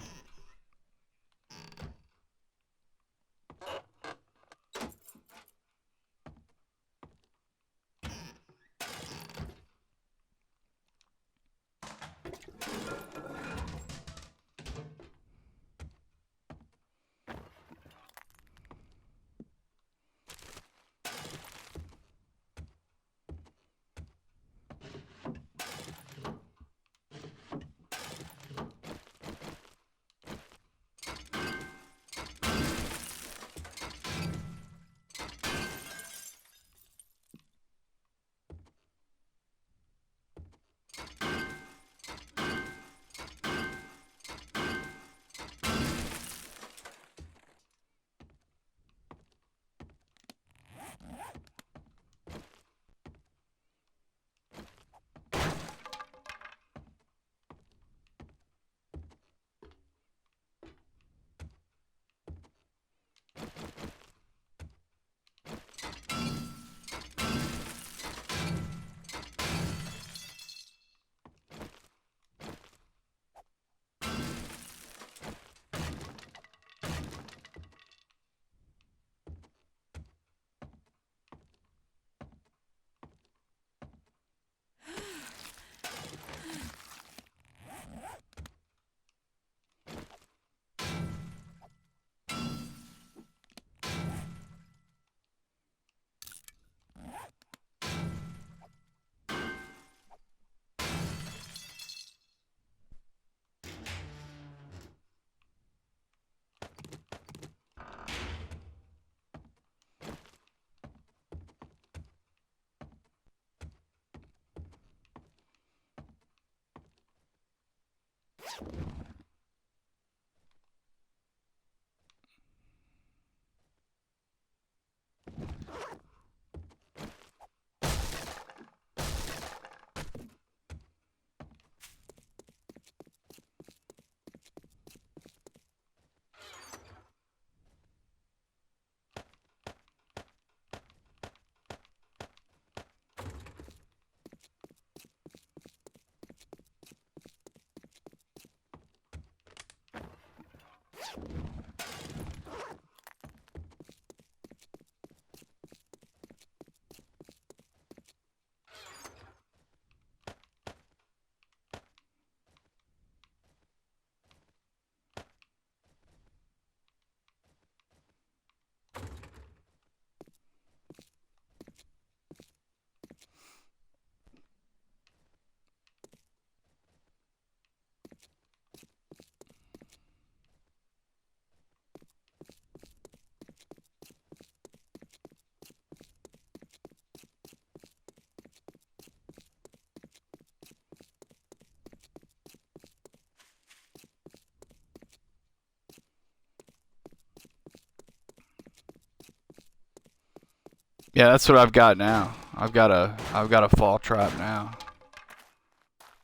Yeah, that's what I've got now. I've got a fall trap now.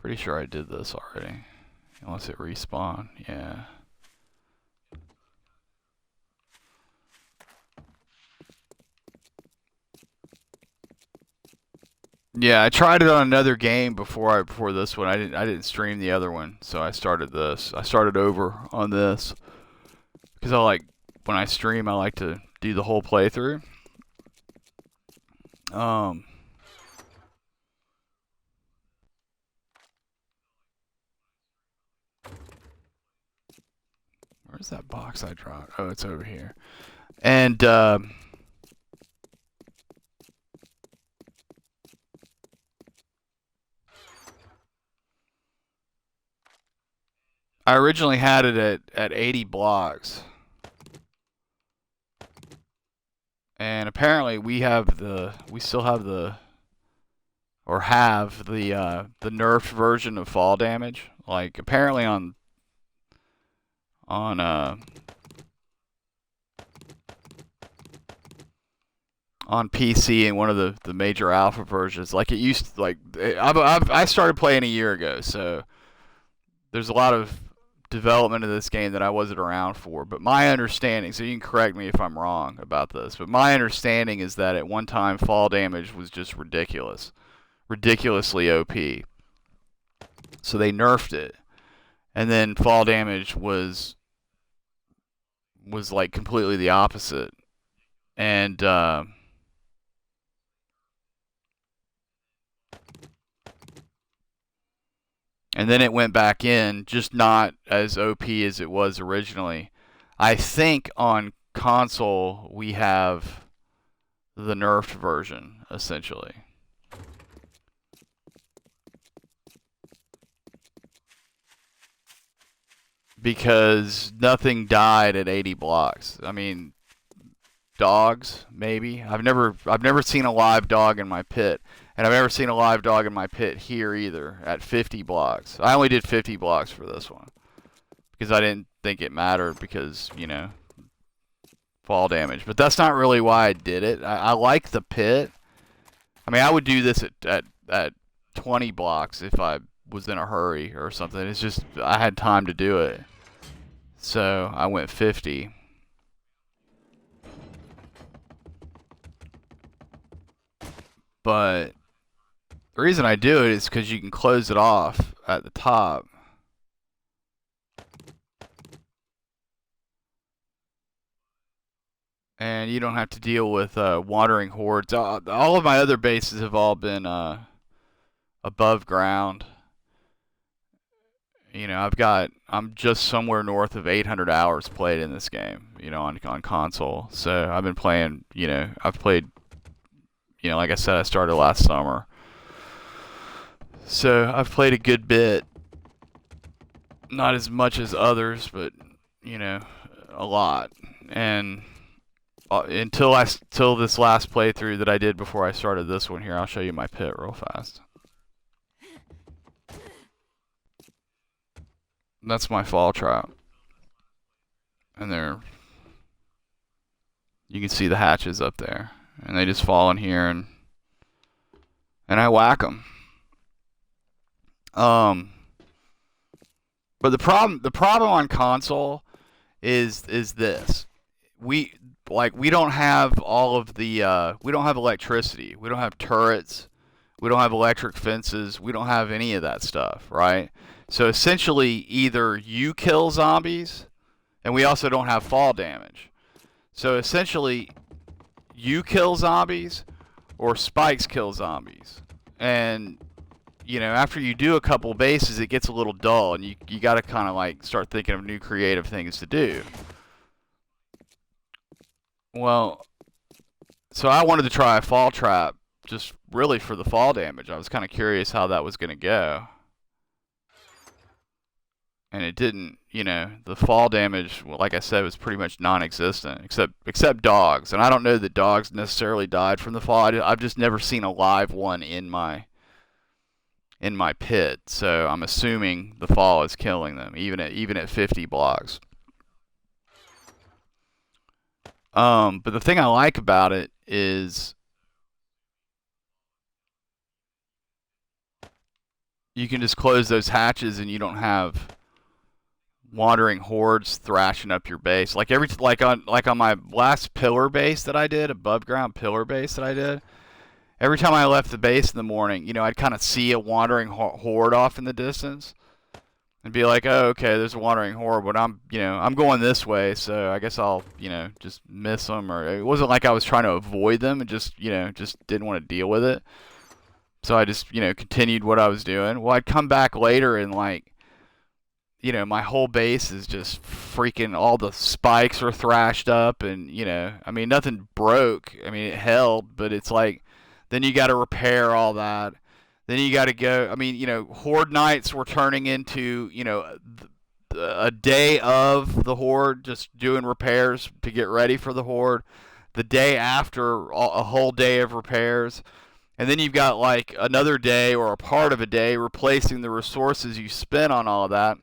Pretty sure I did this already. Unless it respawned. Yeah. Yeah, I tried it on another game before this one. I didn't stream the other one, so I started this. I started over on this because I like when I stream, I like to do the whole playthrough. Um, where's that box I dropped? Oh, it's over here. And I originally had it at 80 blocks. And apparently we still have the nerfed version of fall damage. Like apparently on on PC and one of the major alpha versions, like it used to, like I started playing a year ago, so there's a lot of development of this game that I wasn't around for. But my understanding, so you can correct me if I'm wrong about this, but my understanding is that at one time fall damage was just ridiculous, ridiculously OP. So they nerfed it, and then fall damage was like completely the opposite, and and then it went back in, just not as OP as it was originally. I think on console we have the nerfed version essentially. Because nothing died at 80 blocks. I mean, dogs maybe. I've never seen a live dog in my pit, and I've never seen a live dog in my pit here either at 50 blocks. I only did 50 blocks for this one because I didn't think it mattered because fall damage. But that's not really why I did it. I like the pit. I mean, I would do this at 20 blocks if I was in a hurry or something. It's just I had time to do it. So I went 50. But the reason I do it is because you can close it off at the top. And you don't have to deal with wandering hordes. All of my other bases have all been above ground. I'm just somewhere north of 800 hours played in this game, on console. So I've been playing, I've played, like I said, I started last summer. So I've played a good bit. Not as much as others, but, a lot. And until this last playthrough that I did before I started this one here, I'll show you my pit real fast. That's my fall trap. And you can see the hatches up there. And they just fall in here and I whack them. But the problem on console is this. We don't have all of the we don't have electricity. We don't have turrets. We don't have electric fences. We don't have any of that stuff, right? So essentially either you kill zombies, and we also don't have fall damage. So essentially you kill zombies or spikes kill zombies. And after you do a couple bases, it gets a little dull, and you got to kind of like start thinking of new creative things to do. Well, so I wanted to try a fall trap just really for the fall damage. I was kind of curious how that was going to go. And it didn't, the fall damage, well, like I said, was pretty much non-existent, except dogs. And I don't know that dogs necessarily died from the fall. I've just never seen a live one in my pit, so I'm assuming the fall is killing them, even at 50 blocks. But the thing I like about it is you can just close those hatches and you don't have wandering hordes thrashing up your base. Like on my last pillar base that I did, above ground pillar base that I did. Every time I left the base in the morning, I'd kind of see a wandering horde off in the distance, and be like, oh, okay, there's a wandering horde, but I'm going this way, so I guess I'll, just miss them. Or it wasn't like I was trying to avoid them, and just didn't want to deal with it. So I just, continued what I was doing. Well, I'd come back later and like, my whole base is just freaking, all the spikes are thrashed up, and I mean, nothing broke. I mean, it held, but it's like, then you got to repair all that. Then you got to go. I mean, horde nights were turning into, a day of the horde, just doing repairs to get ready for the horde. The day after, a whole day of repairs. And then you've got like another day or a part of a day replacing the resources you spent on all of that.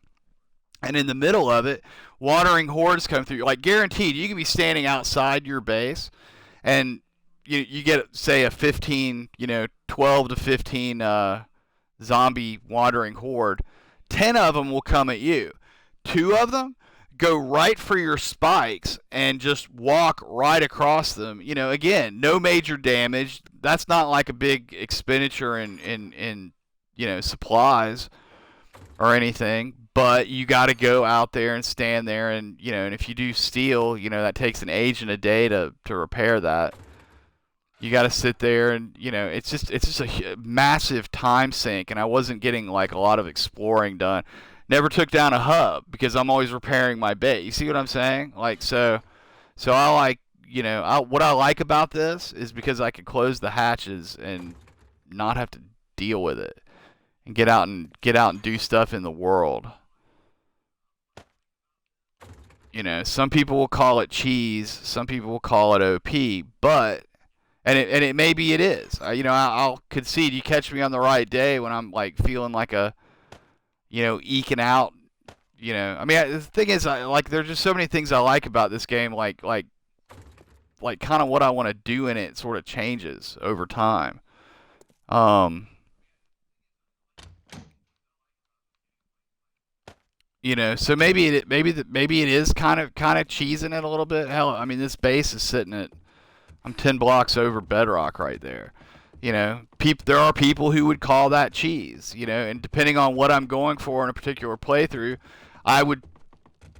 And in the middle of it, wandering hordes come through. Like, guaranteed, you can be standing outside your base, and you get, say, a 15, 12 to 15 zombie wandering horde. 10 of them will come at you. 2 of them go right for your spikes and just walk right across them. Again, no major damage. That's not like a big expenditure in supplies or anything. But you got to go out there and stand there, and and if you do steal, that takes an age and a day to repair that. You got to sit there, and it's just a massive time sink, and I wasn't getting like a lot of exploring done. Never took down a hub because I'm always repairing my base. You see what I'm saying? Like, so I like, what I like about this is because I can close the hatches and not have to deal with it, and get out and do stuff in the world. Some people will call it cheese, some people will call it OP, but and maybe it is. I'll concede. You catch me on the right day when I'm like feeling like a, eking out. I mean, the thing is, there's just so many things I like about this game. Like kind of what I want to do in it sort of changes over time. So maybe it is kind of cheesing it a little bit. Hell, I mean, this base is sitting at, I'm 10 blocks over bedrock right there. There are people who would call that cheese. And depending on what I'm going for in a particular playthrough, I would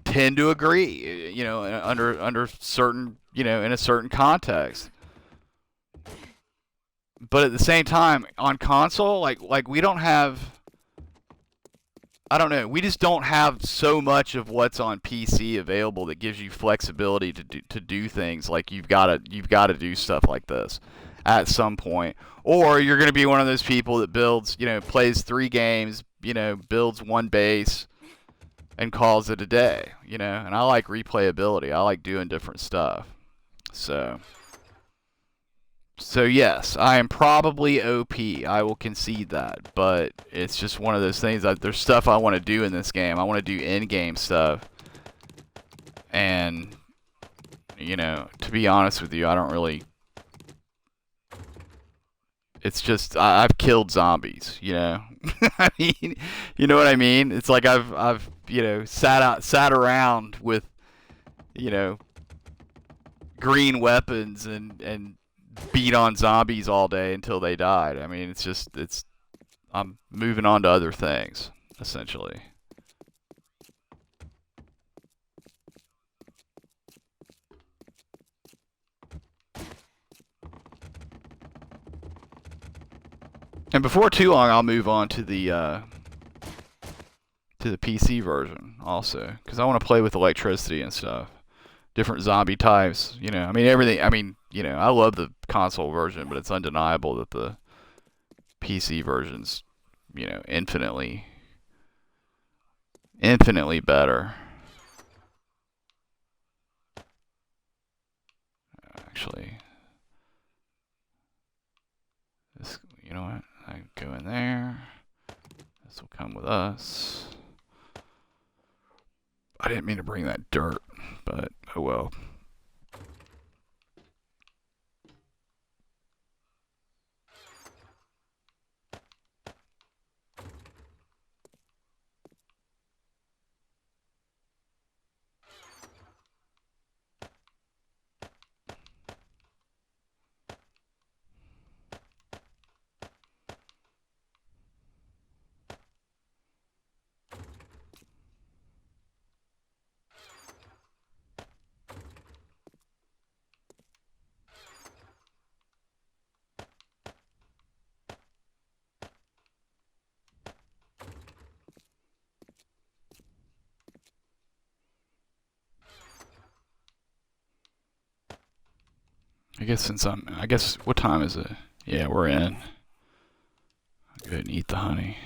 tend to agree. Under certain, in a certain context. But at the same time, on console, like we don't have. I don't know. We just don't have so much of what's on PC available that gives you flexibility to do things. Like you've got to do stuff like this at some point, or you're going to be one of those people that builds, plays 3 games, builds 1 base and calls it a day, And I like replayability. I like doing different stuff. So yes, I am probably OP. I will concede that, but it's just one of those things that there's stuff I want to do in this game. I want to do in-game stuff, and to be honest with you, I don't really. It's just I've killed zombies, I mean, you know what I mean? It's like I've sat around with green weapons and beat on zombies all day until they died. I mean, I'm moving on to other things, essentially. And before too long, I'll move on to the PC version also, because I want to play with electricity and stuff, different zombie types. I mean everything. I mean, I love the console version, but it's undeniable that the PC version's, infinitely better. Actually, this, you know what? I go in there. This will come with us. I didn't mean to bring that dirt, but oh well. I guess I guess, what time is it? Yeah, we're in. I'll go ahead and eat the honey.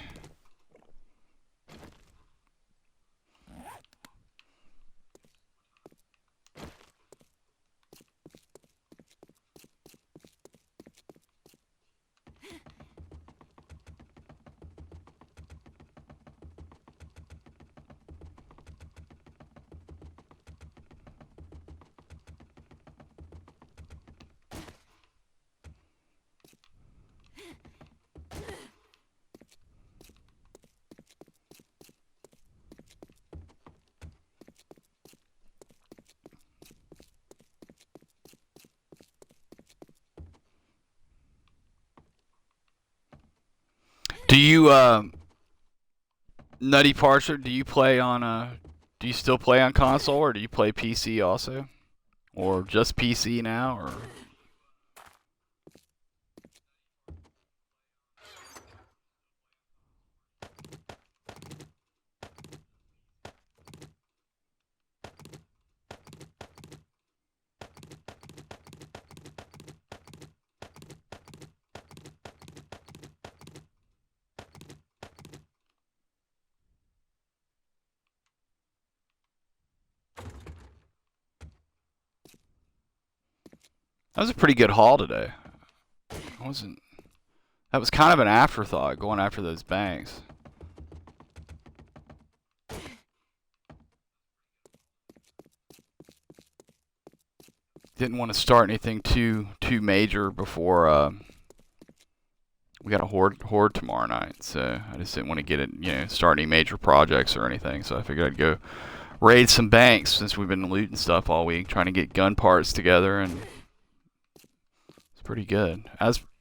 Do you, Nutty Parcher, do you play on do you still play on console, or do you play PC also? Or just PC now, or? That was a pretty good haul today. I wasn't. That was kind of an afterthought, going after those banks. Didn't want to start anything too major before we got a horde tomorrow night. So I just didn't want to get it, start any major projects or anything. So I figured I'd go raid some banks since we've been looting stuff all week, trying to get gun parts together, and it's pretty good.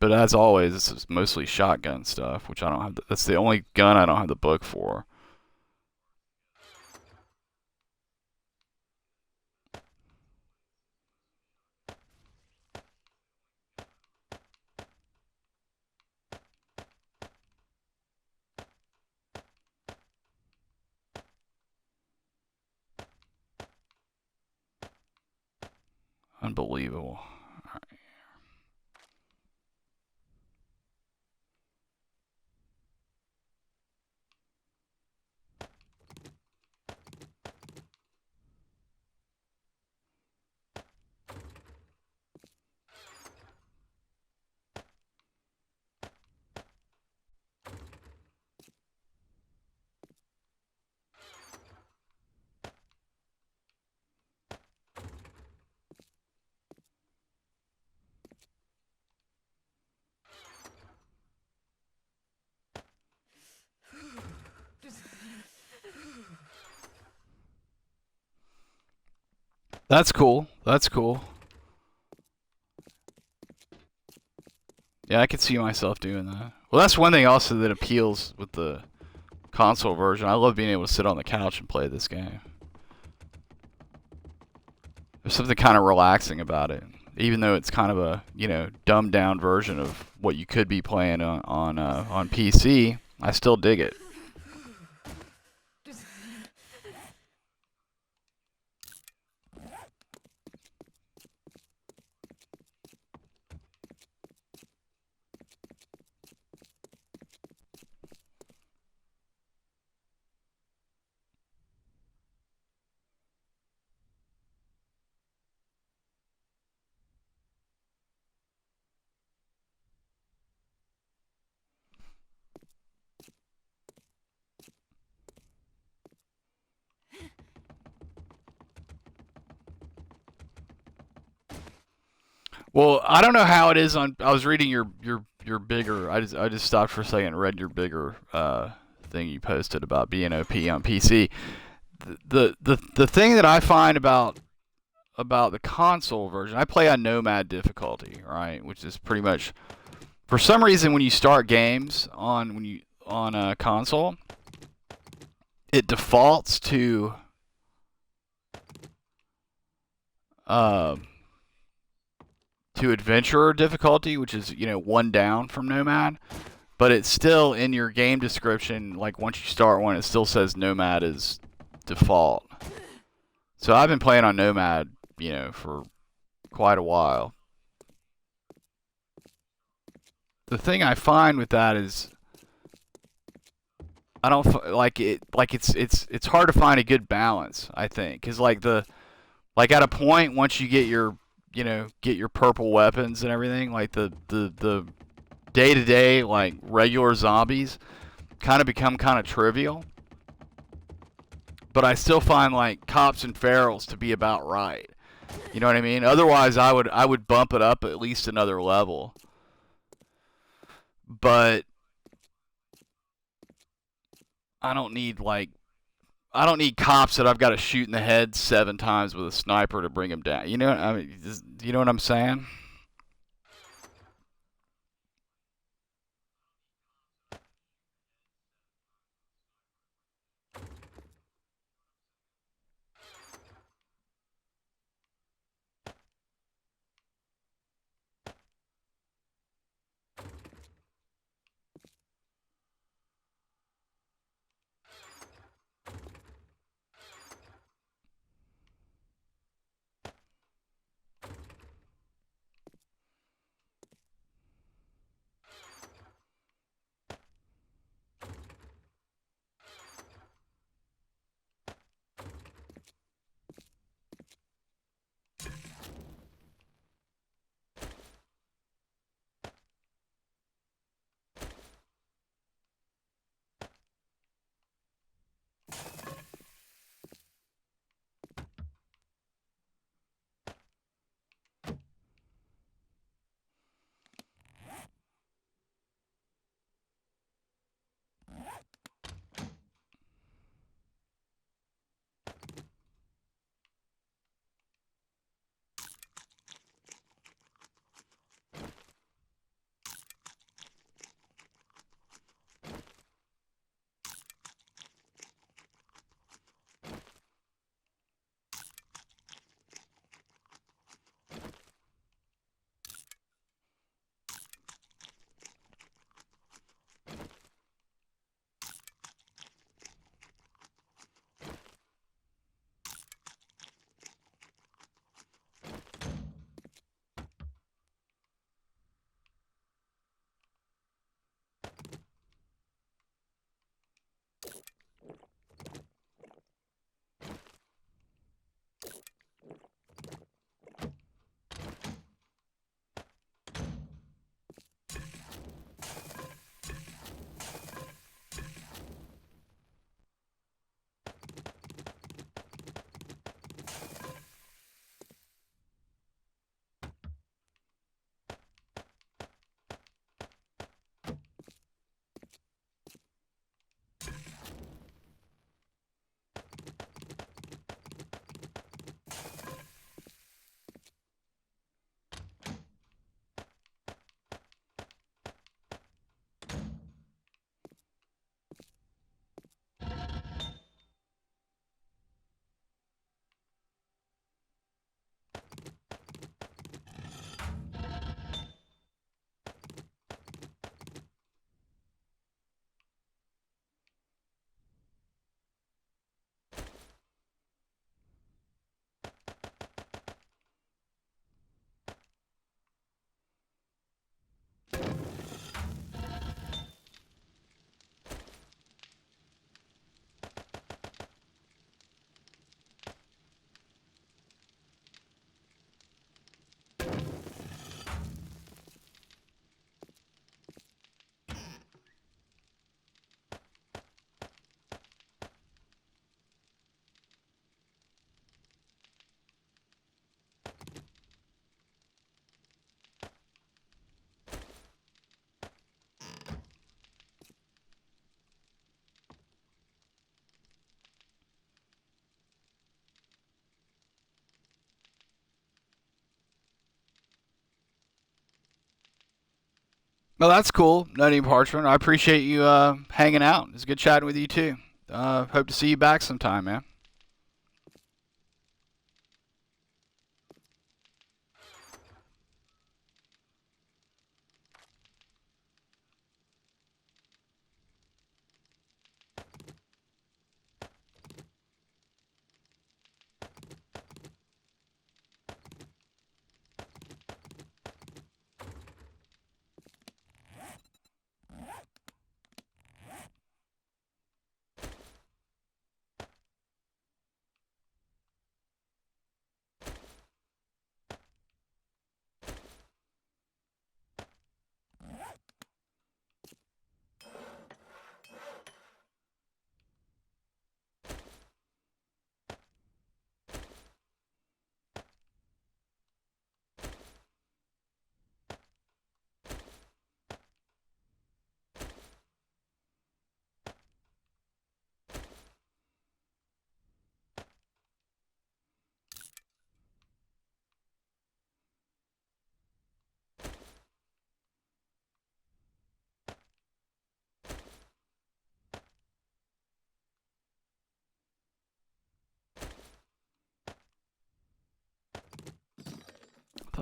But as always, this is mostly shotgun stuff, which I don't have. That's the only gun I don't have the book for. Unbelievable. That's cool. That's cool. Yeah, I could see myself doing that. Well, that's one thing also that appeals with the console version. I love being able to sit on the couch and play this game. There's something kind of relaxing about it, even though it's kind of a dumbed down version of what you could be playing on PC. I still dig it. Well, I don't know how it is on. I was reading your bigger. I just stopped for a second and read your bigger thing you posted about being OP on PC. The thing that I find about the console version, I play on Nomad difficulty, right, which is pretty much, for some reason, when you start games on a console, it defaults uh, to adventurer difficulty, which is one down from Nomad. But it's still in your game description. Like once you start one, it still says Nomad is default. So I've been playing on Nomad, for quite a while. the thing I find with that is I don't like it. Like it's hard to find a good balance. I think because like at a point once you get your get your purple weapons and everything, like the day to day like regular zombies kind of become kind of trivial. But I still find like cops and ferals to be about right. You know what I mean? Otherwise, I would bump it up at least another level. But I don't need like I don't need cops that I've got to shoot in the head 7 times with a sniper to bring them down. You know, I mean, you know what I'm saying? Well, that's cool, Nutty Parchment. I appreciate you hanging out. It's good chatting with you too. Hope to see you back sometime, man.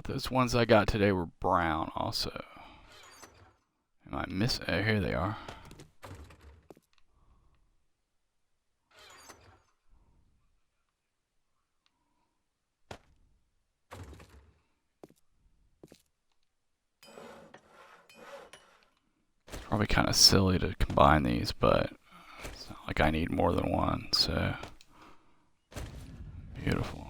those ones I got today were brown also. Am I missing? Oh, here they are. It's probably kind of silly to combine these, but it's not like I need more than one, so beautiful.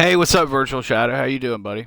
Hey, what's up, Virtual Shadow? How you doing, buddy?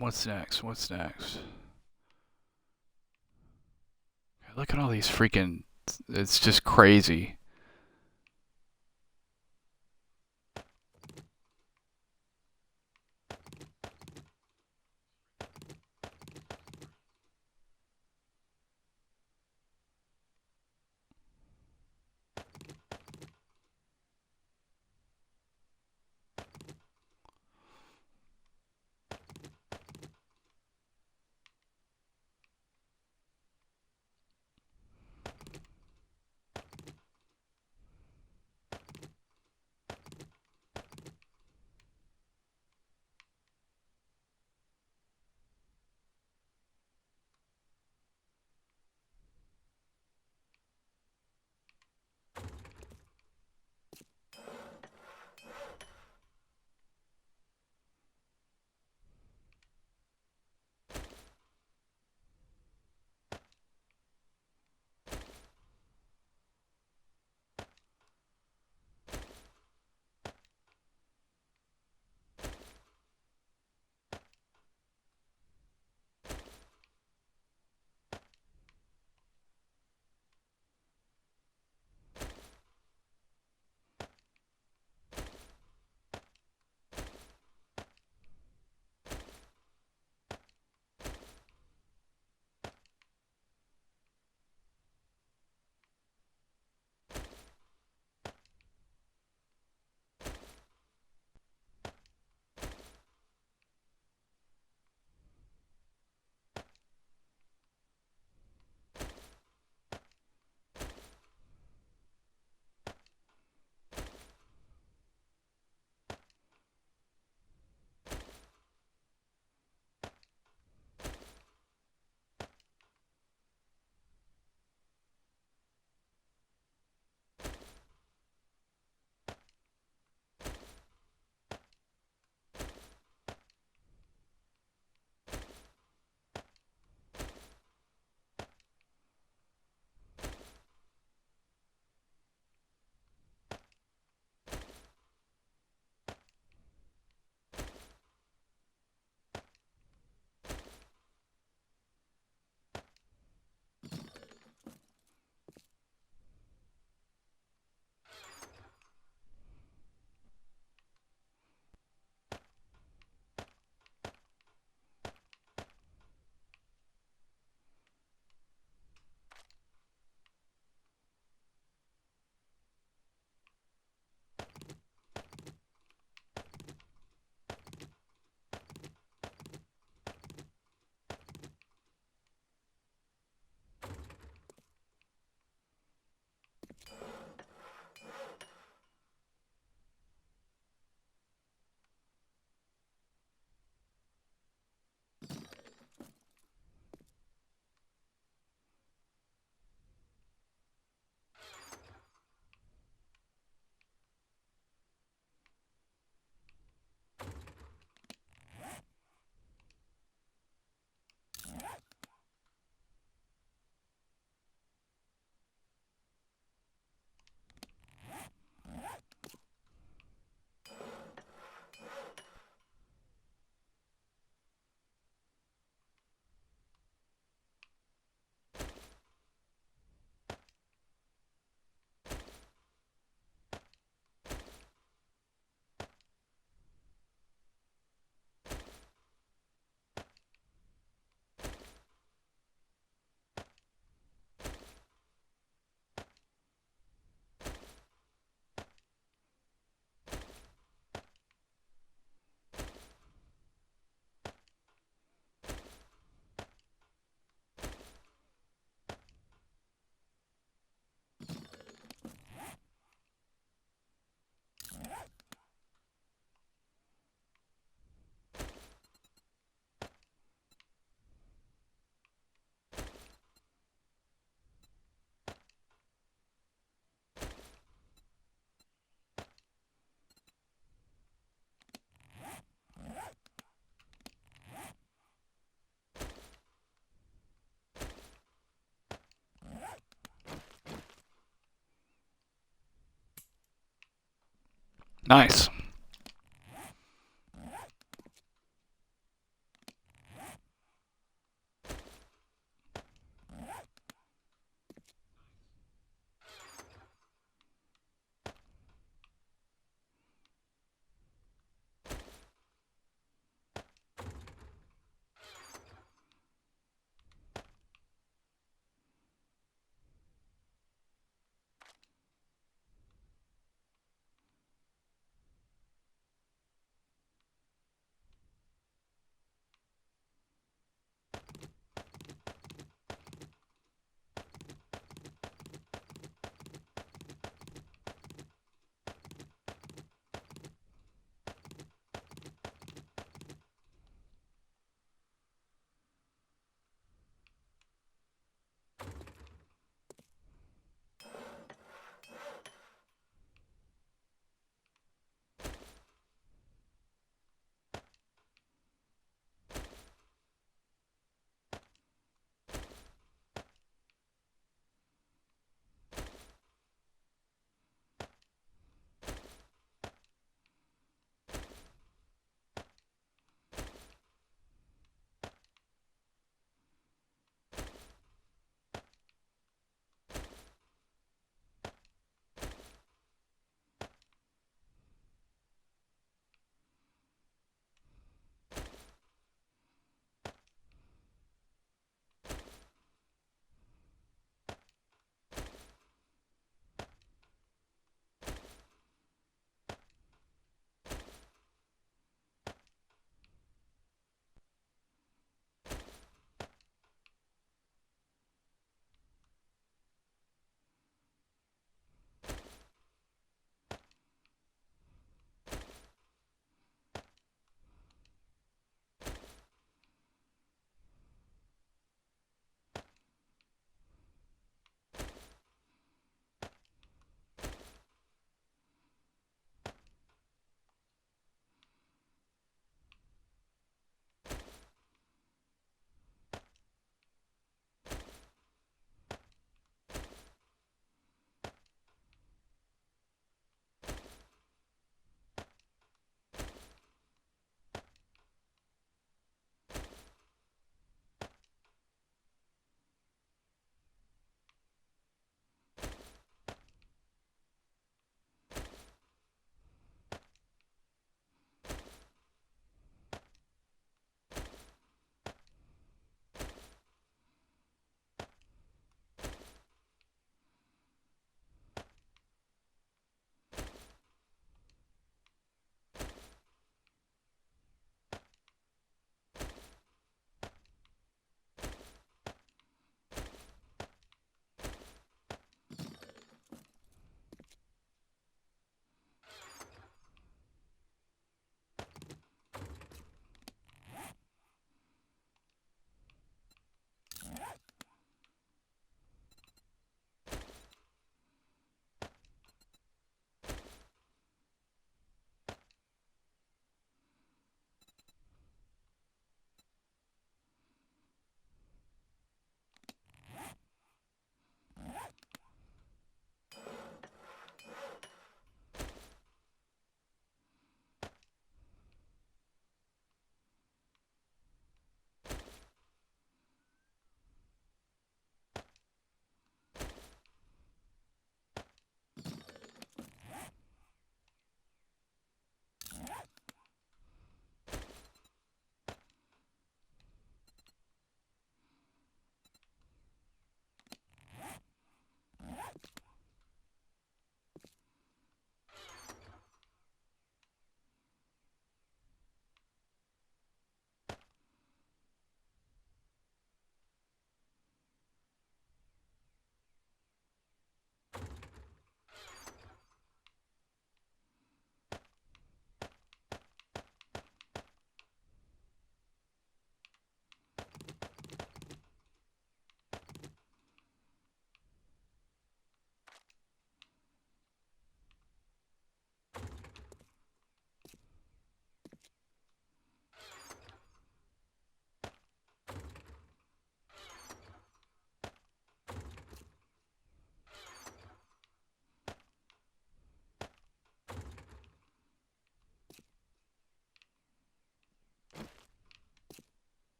What's next? What's next? Look at all these freaking. It's just crazy. Nice.